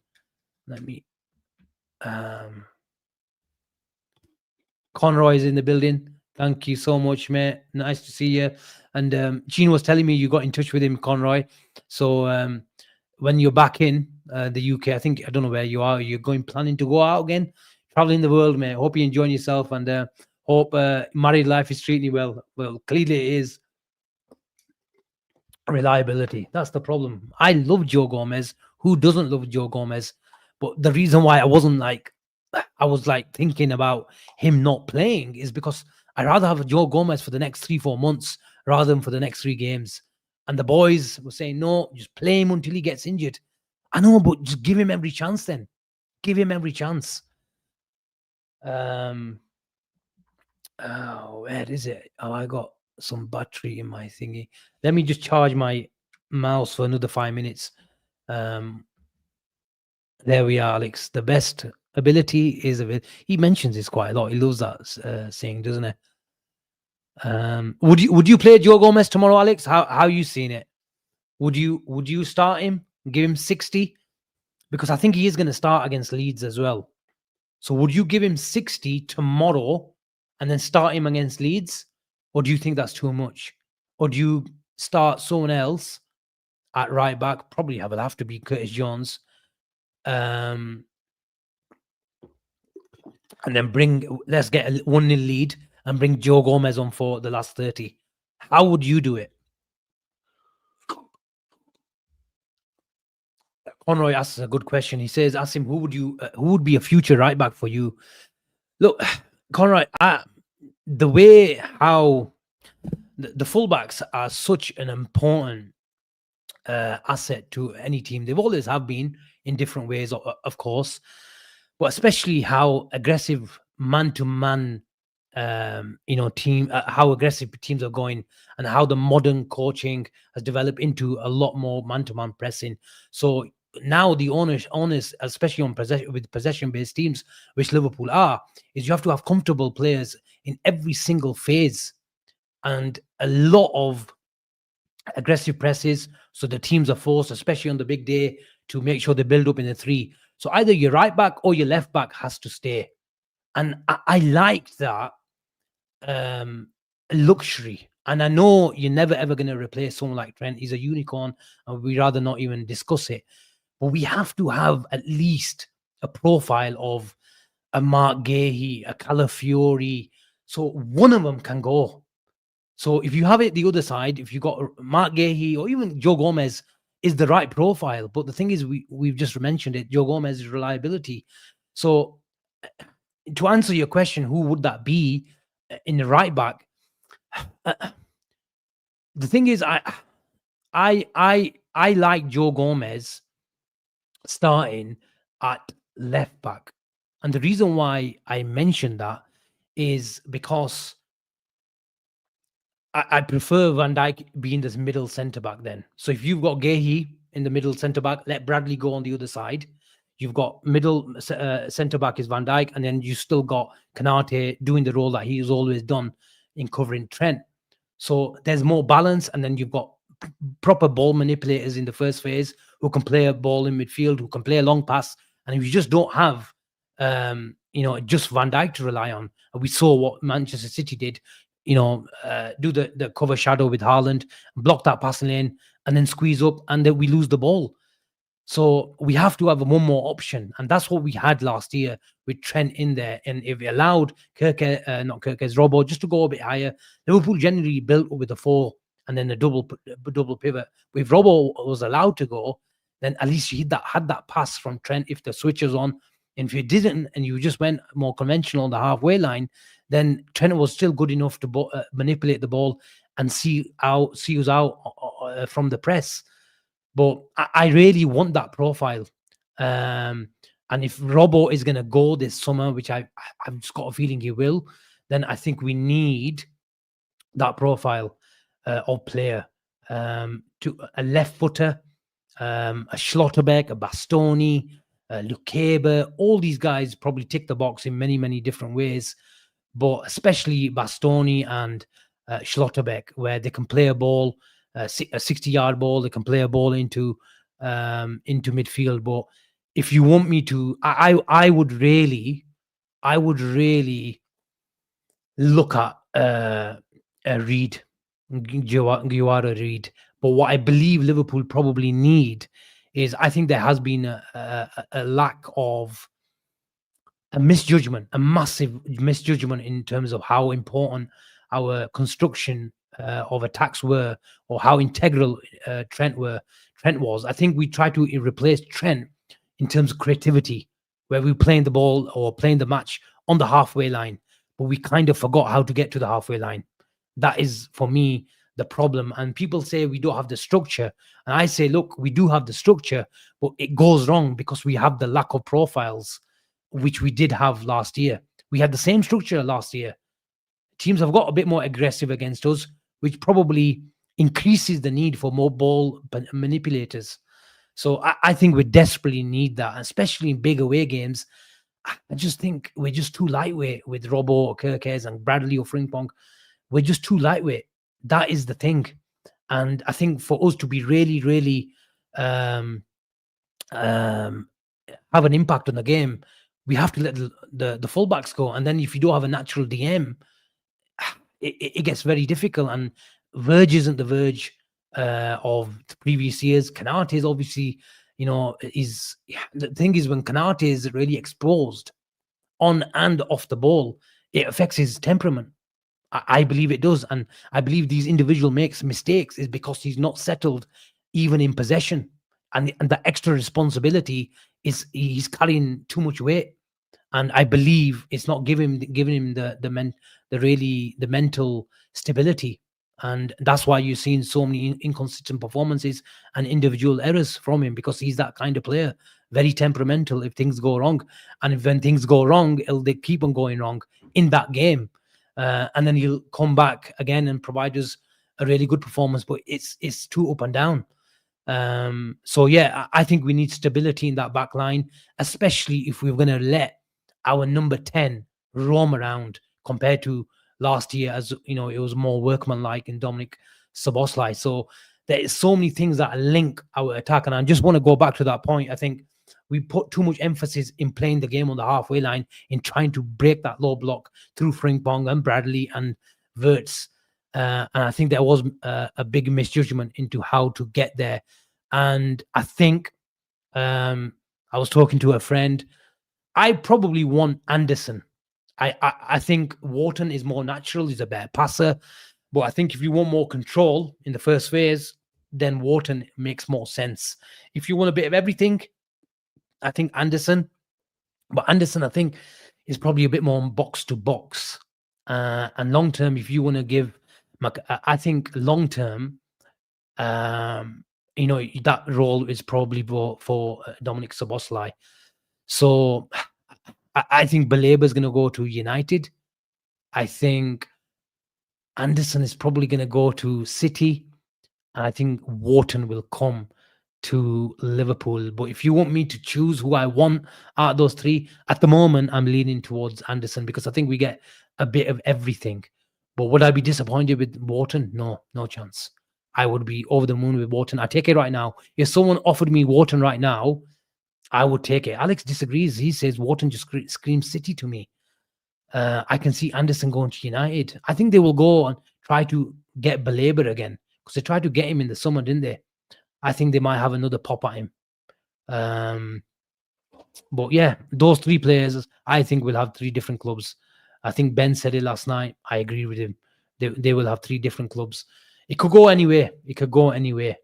Let me. Conroy is in the building. Thank you so much, mate. Nice to see you. And Gene was telling me you got in touch with him, Conroy. So when you're back in the UK, I think, I don't know where you are. You're planning to go out again, traveling the world, mate. Hope you're enjoying yourself, and hope married life is treating you well. Well, clearly it is. Reliability. That's the problem. I love Joe Gomez. Who doesn't love Joe Gomez? But the reason why I was like thinking about him not playing is because I'd rather have Joe Gomez for the next 3-4 months rather than for the next 3 games. And the boys were saying, no, just play him until he gets injured. I know, but just give him every chance then. Give him every chance. Where is it? Oh, I got some battery in my thingy. Let me just charge my mouse for another 5 minutes. There we are, Alex. The best ability is of it. He mentions this quite a lot. He loves that saying, doesn't he? Would you play Joe Gomez tomorrow, Alex? How you seen it? Would you start him? Give him 60? Because I think he is going to start against Leeds as well. So would you give him 60 tomorrow and then start him against Leeds? Or do you think that's too much? Or do you start someone else at right back? Probably will have to be Curtis Jones. And then let's get a 1-0 lead and bring Joe Gomez on for the last 30. How would you do it? Conroy asks a good question. He says, Asim, who would be a future right back for you? Look, Conroy, the way how the fullbacks are such an important asset to any team. They've always have been in different ways, of course, but especially how aggressive man-to-man, team, how aggressive teams are going, and how the modern coaching has developed into a lot more man-to-man pressing. So now the owners, especially on possession-based teams, which Liverpool are, is you have to have comfortable players in every single phase, and a lot of aggressive presses. So the teams are forced, especially on the big day, to make sure they build up in the 3. So either your right back or your left back has to stay. And I like that luxury. And I know you're never ever going to replace someone like Trent. He's a unicorn, and we'd rather not even discuss it. But we have to have at least a profile of a Mark Gahey, a Calafiori. So one of them can go. So if you have it the other side, if you got Mark Gahey or even Joe Gomez is the right profile. But the thing is, we've just mentioned it, Joe Gomez's reliability. So to answer your question, who would that be in the right back? The thing is, I like Joe Gomez starting at left back. And the reason why I mentioned that is because I prefer Van Dijk being this middle centre back then. So if you've got Gehi in the middle centre back, let Bradley go on the other side. You've got middle centre back is Van Dijk, and then you still got Kanate doing the role that he's always done in covering Trent. So there's more balance, and then you've got proper ball manipulators in the first phase who can play a ball in midfield, who can play a long pass. And if you just don't have, just Van Dijk to rely on, and we saw what Manchester City did, do the cover shadow with Haaland, block that passing lane, and then squeeze up, and then we lose the ball. So we have to have one more option, and that's what we had last year with Trent in there. And if we allowed Robbo just to go a bit higher, Liverpool generally built with a four and then a double pivot. But if Robbo was allowed to go, then at least he had that pass from Trent if the switch was on. And if you didn't, and you just went more conventional on the halfway line, then Trent was still good enough to manipulate the ball and see us out from the press. But I really want that profile. And if Robbo is going to go this summer, which I've just got a feeling he will, then I think we need that profile of player. To a left footer, a Schlotterbeck, a Bastoni, Lukeba, all these guys probably tick the box in many, many different ways, but especially Bastoni and Schlotterbeck, where they can play a ball, a 60-yard ball, they can play a ball into midfield. But if you want me to, I would really look at Reed, Guevara Reed. But what I believe Liverpool probably need is, I think there has been a lack of a misjudgment, a massive misjudgment in terms of how important our construction of attacks were, or how integral Trent was. I think we tried to replace Trent in terms of creativity, where we were playing the ball or playing the match on the halfway line, but we kind of forgot how to get to the halfway line. That is, for me, the problem. And people say we don't have the structure. And I say, look, we do have the structure, but it goes wrong because we have the lack of profiles, which we did have last year. We had the same structure last year. Teams have got a bit more aggressive against us, which probably increases the need for more ball manipulators. So I think we desperately need that, especially in big away games. I just think we're just too lightweight with Robbo or Kirkes and Bradley or Frimpong. We're just too lightweight. That is the thing. And I think for us to be really, really have an impact on the game, we have to let the fullbacks go. And then if you don't have a natural DM, it gets very difficult. And Verge isn't the Verge of the previous years. Kanate is obviously, the thing is, when Kanate is really exposed on and off the ball, it affects his temperament. I believe it does. And I believe these individual makes mistakes is because he's not settled even in possession. And the extra responsibility is he's carrying too much weight. And I believe it's not giving him the mental stability. And that's why you've seen so many inconsistent performances and individual errors from him, because he's that kind of player, very temperamental if things go wrong. And when things go wrong, they keep on going wrong in that game. And then he'll come back again and provide us a really good performance, but it's too up and down. So yeah, I think we need stability in that back line, especially if we're going to let our number 10 roam around compared to last year, as it was more workmanlike in Dominic Szoboszlai. So there is so many things that link our attack, and I just want to go back to that point. I think we put too much emphasis in playing the game on the halfway line, in trying to break that low block through Frimpong and Bradley and Wirtz. And I think there was a big misjudgment into how to get there. And I think I was talking to a friend. I probably want Anderson. I think Wharton is more natural. He's a better passer. But I think if you want more control in the first phase, then Wharton makes more sense. If you want a bit of everything, I think Anderson. But Anderson, I think, is probably a bit more box to box. And long term, if you want to give, I think long term, that role is probably for Dominic Szoboszlai. So I think Baleba is going to go to United. I think Anderson is probably going to go to City, and I think Wharton will come to Liverpool. But if you want me to choose who I want out of those three, at the moment, I'm leaning towards Anderson because I think we get a bit of everything. But would I be disappointed with Wharton? No, no chance. I would be over the moon with Wharton. I take it right now. If someone offered me Wharton right now, I would take it. Alex disagrees. He says Wharton just screams City to me. I can see Anderson going to United. I think they will go and try to get Belaber again because they tried to get him in the summer, didn't they? I think they might have another pop at him. But yeah, those three players, I think, will have three different clubs. I think Ben said it last night. I agree with him. They will have three different clubs. It could go anywhere. It could go anywhere.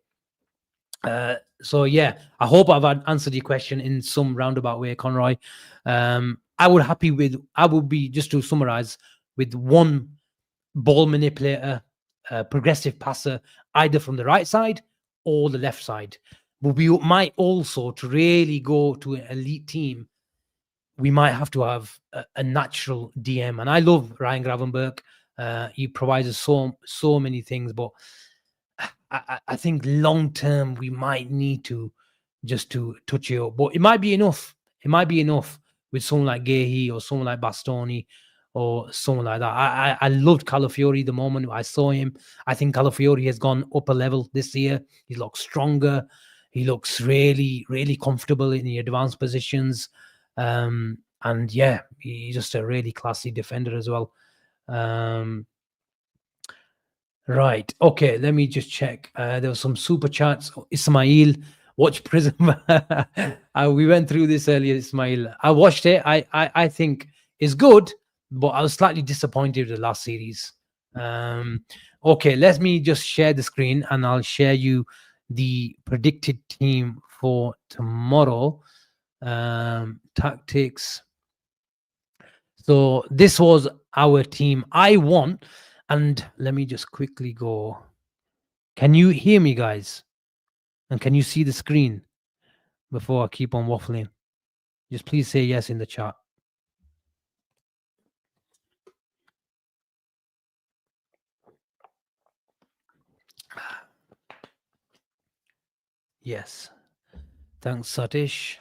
So yeah, I hope I've answered your question in some roundabout way, Conroy. I would be, just to summarize, with one ball manipulator, progressive passer, either from the right side or the left side. But we might also, to really go to an elite team, we might have to have a natural DM. And I love Ryan Gravenberch. He provides us so many things, but I think long term we might need to just to touch it up. But it might be enough. It might be enough with someone like Gahey or someone like Bastoni or someone like that. I loved Calafiori the moment I saw him. I think Calafiori has gone up a level this year. He looks stronger. He looks really, really comfortable in the advanced positions. And yeah, he's just a really classy defender as well. Right. Okay. Let me just check. There was some super chats. Ismail, watch Prism. We went through this earlier, Ismail. I watched it. I think it's good, but I was slightly disappointed with the last series. Okay. Let me just share the screen and I'll share you the predicted team for tomorrow. Tactics. So this was our team. I won. And let me just quickly go. Can you hear me, guys? And can you see the screen before I keep on waffling? Just please say yes in the chat. Yes. Thanks, Satish.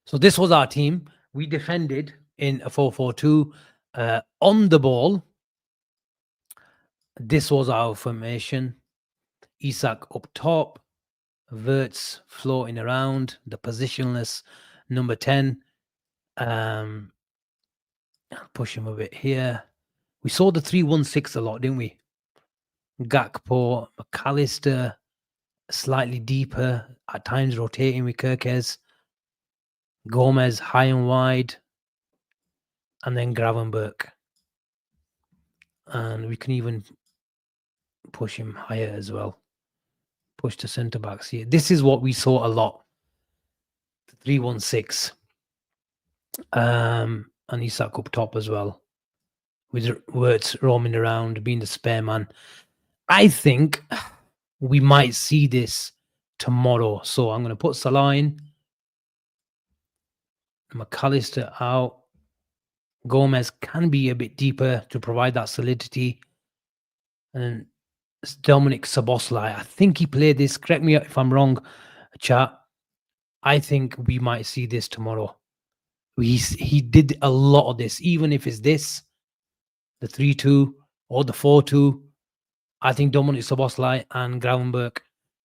So this was our team. We defended in a 4-4-2 on the ball. This was our formation. Isak up top. Verts floating around. The positionless number 10. I'll push him a bit here. We saw the 3-1-6 a lot, didn't we? Gakpo, McAllister, slightly deeper, at times rotating with Kirkes. Gomez high and wide. And then Gravenberch. And we can even push him higher as well. Push the centre backs here. This is what we saw a lot. 3-1-6. And Isak up top as well. With Wirtz roaming around, being the spare man. I think we might see this tomorrow. So I'm going to put Salah in. McAllister out. Gomez can be a bit deeper to provide that solidity. And Dominic Szoboszlai, I think he played this. Correct me if I'm wrong, chat. I think we might see this tomorrow. He did a lot of this, even if it's this, the 3-2 or the 4-2. I think Dominic Szoboszlai and Gravenberch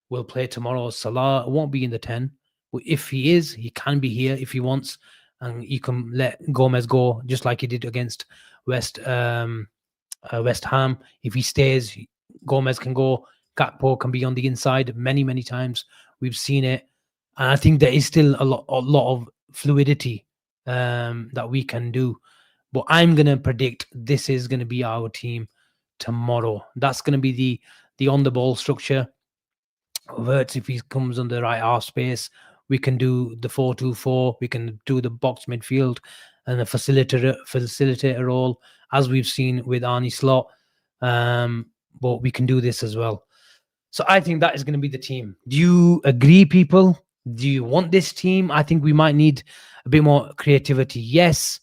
will play tomorrow. Salah won't be in the 10. But if he is, he can be here if he wants. And you can let Gomez go, just like he did against West Ham. If he stays, Gomez can go. Gakpo can be on the inside many, many times. We've seen it. And I think there is still a lot of fluidity that we can do. But I'm going to predict this is going to be our team tomorrow. That's going to be the on-the-ball structure. Verts, if he comes on the right half space, we can do the 4-2-4. We can do the box midfield and the facilitator role, as we've seen with Arne Slot. But we can do this as well. So I think that is going to be the team. Do you agree, people? Do you want this team? I think we might need a bit more creativity. Yes,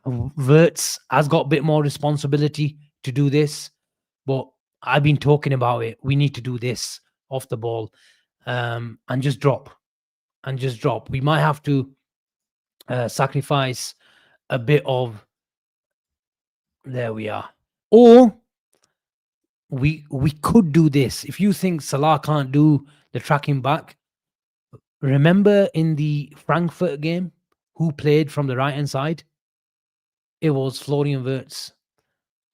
Verts has got a bit more responsibility to do this, but I've been talking about it. We need to do this off the ball, and just drop and just drop. We might have to sacrifice a bit of. There we are. Or we could do this. If you think Salah can't do the tracking back, remember in the Frankfurt game, who played from the right hand side? It was Florian Wirtz.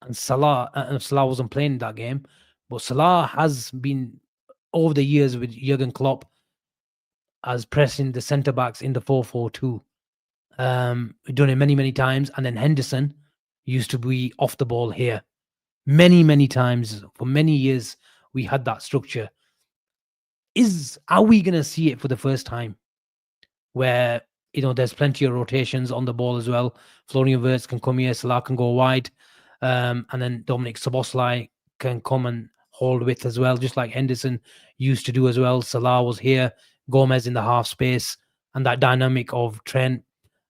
And Salah wasn't playing that game, but Salah has been over the years with Jurgen Klopp as pressing the centre backs in the 4-4-2. We've done it many times, and then Henderson used to be off the ball here many times. For many years we had that structure. Are we going to see it for the first time where there's plenty of rotations on the ball as well? Florian Wirtz can come here, Salah can go wide, and then Dominic Szoboszlai can come and hold width as well, just like Henderson used to do as well. Salah was here, Gomez in the half space, and that dynamic of Trent,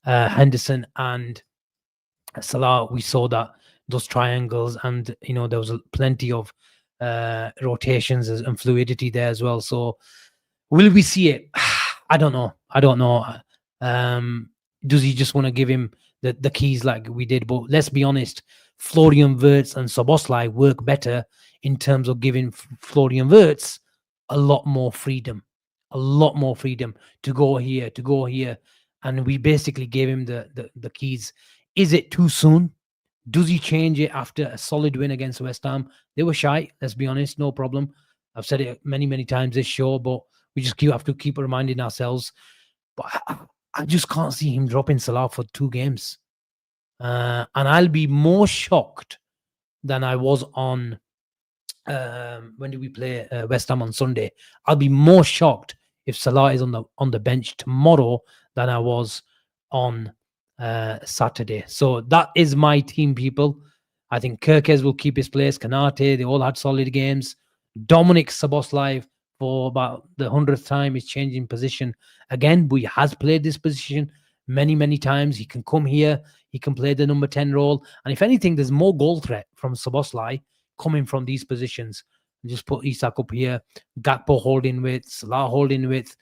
Henderson, and Salah, we saw that those triangles, and there was plenty of rotations and fluidity there as well. So will we see it? I don't know. Does he just want to give him the keys like we did? But let's be honest, Florian Wirtz and Szoboszlai work better in terms of giving Florian Wirtz a lot more freedom to go here, and we basically gave him the keys. Is it too soon? Does he change it after a solid win against West Ham? They were shy, let's be honest, no problem. I've said it many times this show, but we just have to keep reminding ourselves. But I just can't see him dropping Salah for 2 games. And I'll be more shocked than I was on, when did we play West Ham on Sunday? I'll be more shocked if Salah is on the bench tomorrow than I was on Saturday. So that is my team, people. I think Kirkes will keep his place. Kanate, they all had solid games. Dominic Szoboszlai, for about the 100th time, is changing position again, but he has played this position many times. He can come here, he can play the number 10 role, and if anything, there's more goal threat from Szoboszlai coming from these positions. Just put Isak up here, Gakpo holding width, Salah holding width,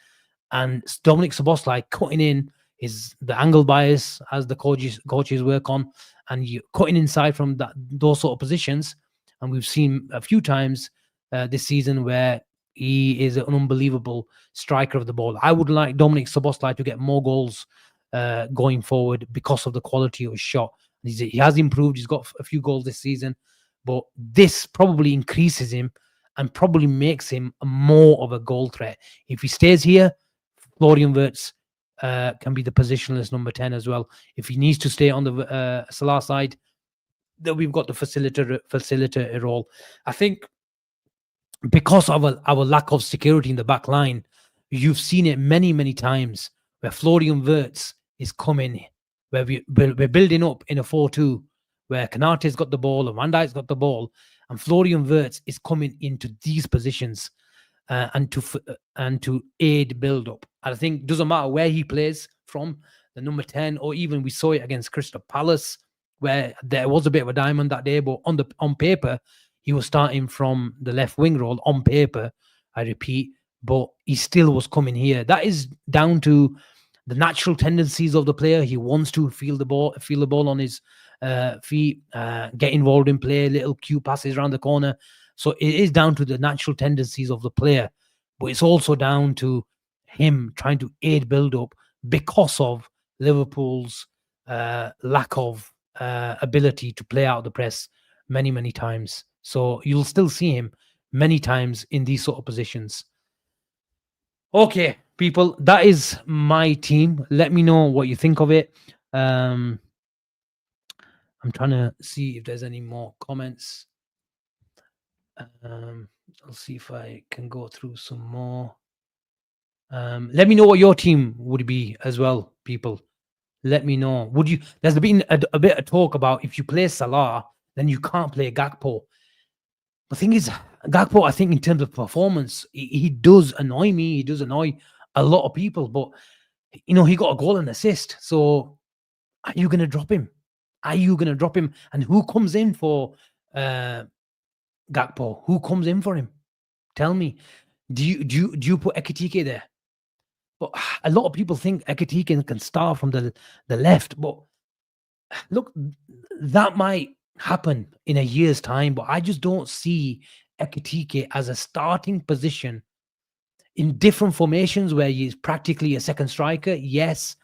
and Dominic Szoboszlai cutting in is the angle bias as the coaches work on, and you cutting inside from those sort of positions. And we've seen a few times this season where he is an unbelievable striker of the ball. I would like Dominic Szoboszlai to get more goals going forward because of the quality of his shot. He has improved. He's got a few goals this season, but this probably increases him and probably makes him more of a goal threat. If he stays here, Florian Wirtz can be the positionless number 10 as well. If he needs to stay on the Salah side, then we've got the facilitator role. I think because of our lack of security in the back line, you've seen it many times where Florian Wirtz is coming, where we're building up in a 4-2, where Kanate's got the ball and Van Dijk's got the ball, and Florian Wirtz is coming into these positions and to aid build up. I think it doesn't matter where he plays from, the number 10, or even we saw it against Crystal Palace, where there was a bit of a diamond that day, but on paper, he was starting from the left wing role on paper, I repeat, but he still was coming here. That is down to the natural tendencies of the player. He wants to feel the ball on his feet, get involved in play, little cute passes around the corner. So it is down to the natural tendencies of the player, but it's also down to him trying to aid build up because of Liverpool's lack of ability to play out the press many times. So you'll still see him many times in these sort of positions. Okay, people, that is my team. Let me know what you think of it. I'm trying to see if there's any more comments. I'll see if I can go through some more. Let me know what your team would be as well, people. Let me know. Would you? There's been a bit of talk about if you play Salah, then you can't play Gakpo. The thing is, Gakpo, I think in terms of performance, he does annoy me. He does annoy a lot of people. But he got a goal and assist. So are you going to drop him? Are you going to drop him? And who comes in for uh, Gakpo? Who comes in for him? Tell me. Do you put Ekitike there? But a lot of people think Ekitike can start from the left. But look, that might happen in a year's time. But I just don't see Ekitike as a starting position in different formations where he's practically a second striker. Yes.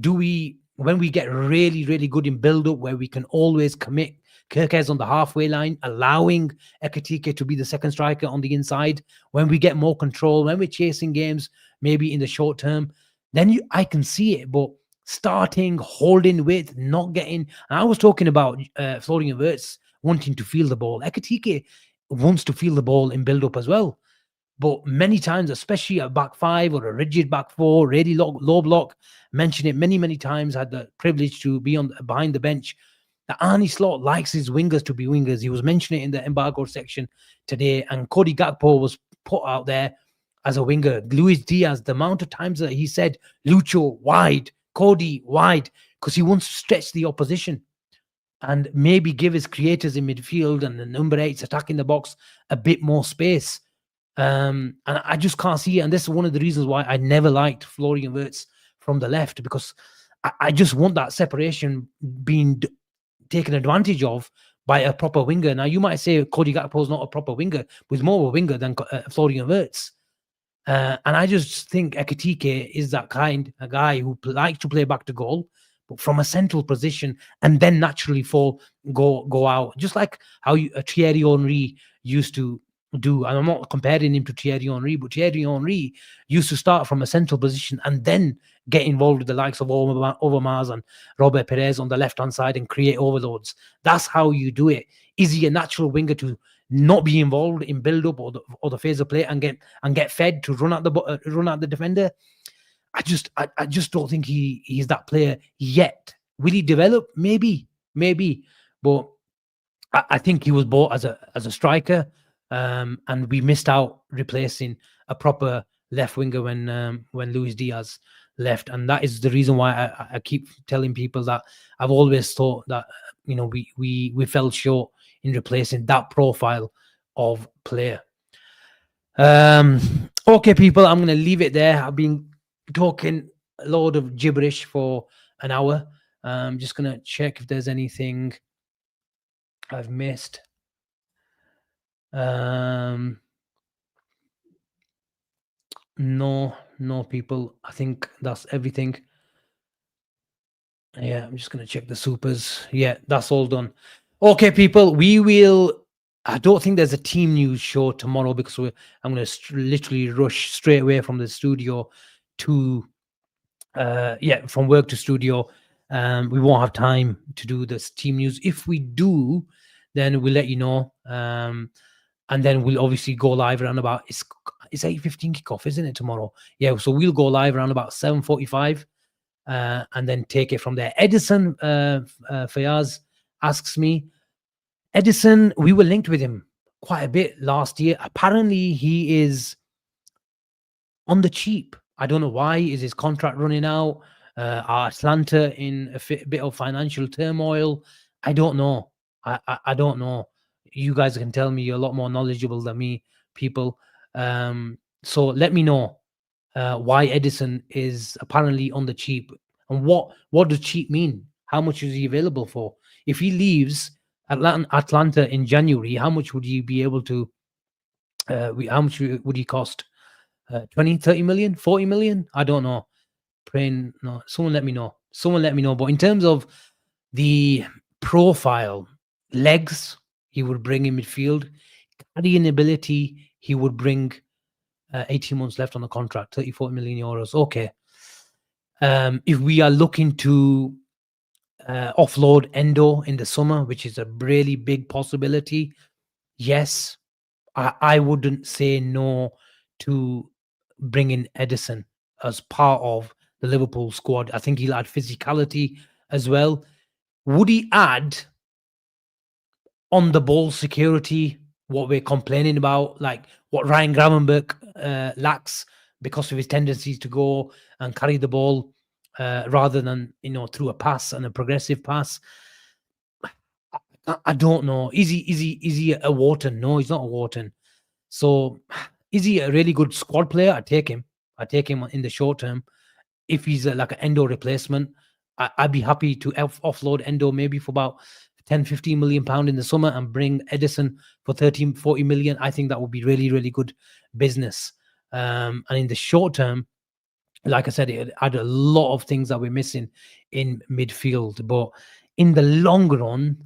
Do we, when we get really, really good in build up, where we can always commit Kirkes on the halfway line, allowing Ekitike to be the second striker on the inside, when we get more control, when we're chasing games, maybe in the short term, then I can see it. But starting, holding width, not getting, and I was talking about Florian Wirtz wanting to feel the ball. Ekitike wants to feel the ball in build up as well. But many times, especially a back five or a rigid back four, really low block, mentioned it many times, had the privilege to be on behind the bench, that Arnie Slot likes his wingers to be wingers. He was mentioning it in the embargo section today, and Cody Gakpo was put out there as a winger. Luis Diaz, the amount of times that he said, Lucho wide, Cody wide, because he wants to stretch the opposition and maybe give his creators in midfield and the number eights attacking the box a bit more space. And I just can't see it. And this is one of the reasons why I never liked Florian Wirtz from the left, because I just want that separation being taken advantage of by a proper winger. Now, you might say Cody Gakpo is not a proper winger, but he's more of a winger than Florian Wirtz. And I just think Ekitike is that kind of guy who likes to play back to goal, but from a central position, and then naturally go out, just like how Thierry Henry used to do. And I'm not comparing him to Thierry Henry, but Thierry Henry used to start from a central position and then get involved with the likes of Overmars and Robert Perez on the left-hand side and create overloads. That's how you do it. Is he a natural winger to not be involved in build-up or the phase of play and get fed to run at the defender? I just don't think he's that player yet. Will he develop? Maybe, but I think he was bought as a striker. And we missed out replacing a proper left winger when Luis Diaz left, and that is the reason why I keep telling people that I've always thought that we fell short in replacing that profile of player. Okay, people, I'm going to leave it there. I've been talking a load of gibberish for an hour. I'm just going to check if there's anything I've missed. No, people. I think that's everything. Yeah, I'm just going to check the supers. Yeah, that's all done. Okay, people, I don't think there's a team news show tomorrow because I'm going to literally rush straight away from the studio to, from work to studio. We won't have time to do this team news. If we do, then we'll let you know. And then we'll obviously go live around about, it's 8:15 kickoff, isn't it, tomorrow? Yeah, so we'll go live around about 7:45 and then take it from there. Edison Fayaz asks me, Edison, we were linked with him quite a bit last year. Apparently he is on the cheap. I don't know why. Is his contract running out? Are Atlanta in a bit of financial turmoil? I don't know. I don't know. You guys can tell me. You're a lot more knowledgeable than me, people. So let me know why Edison is apparently on the cheap, and what does cheap mean? How much is he available for? If he leaves Atlanta in January, how much would he be able to? How much would he cost? 20, 30 million, 40 million? I don't know. Praying, no. Someone let me know. But in terms of the profile, legs, he would bring in midfield. Carrying ability, he would bring 18 months left on the contract, 30, 40 million euros. Okay. If we are looking to offload Endo in the summer, which is a really big possibility, yes, I wouldn't say no to bringing Edison as part of the Liverpool squad. I think he'll add physicality as well. Would he add on the ball security, what we're complaining about, like what Ryan Gravenberch lacks because of his tendencies to go and carry the ball rather than through a pass and a progressive pass? I don't know. Is he a Wharton? No, he's not a Wharton. So is he a really good squad player? I take him. I take him in the short term. If he's like an Endo replacement, I'd be happy to offload Endo maybe for about 10, 15 million pound in the summer and bring Edison for 13, 40 million. I think that would be really, really good business. And in the short term, like I said, it had a lot of things that we're missing in midfield. But in the long run,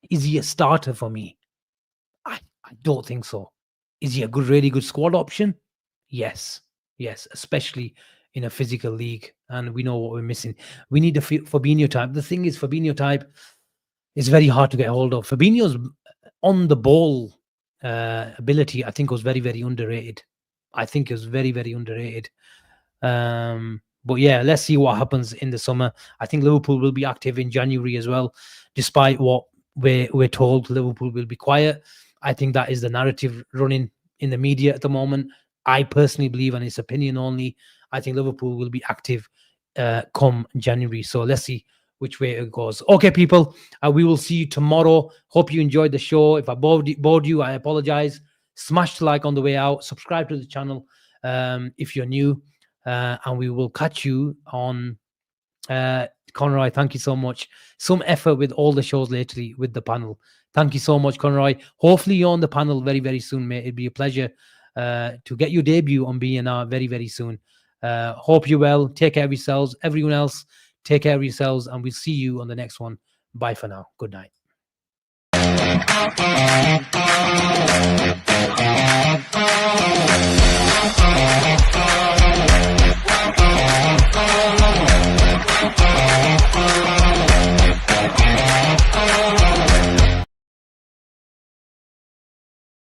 is he a starter for me? I don't think so. Is he a really good squad option? Yes, yes, especially in a physical league, and we know what we're missing. We need a Fabinho type. The thing is, Fabinho type is very hard to get hold of. Fabinho's on the ball ability, I think, was very, very underrated. I think it was very, very underrated. But yeah, let's see what happens in the summer. I think Liverpool will be active in January as well, despite what we're told. Liverpool will be quiet. I think that is the narrative running in the media at the moment. I personally believe, and it's opinion only, I think Liverpool will be active come January. So let's see which way it goes. Okay, people, we will see you tomorrow. Hope you enjoyed the show. If I bored you, I apologize. Smash the like on the way out. Subscribe to the channel if you're new. And we will catch you on Conroy. Thank you so much. Some effort with all the shows lately with the panel. Thank you so much, Conroy. Hopefully you're on the panel very, very soon, mate. It'd be a pleasure to get your debut on BNR very, very soon. Hope you're well. Take care of yourselves. Everyone else, take care of yourselves. And we'll see you on the next one. Bye for now. Good night.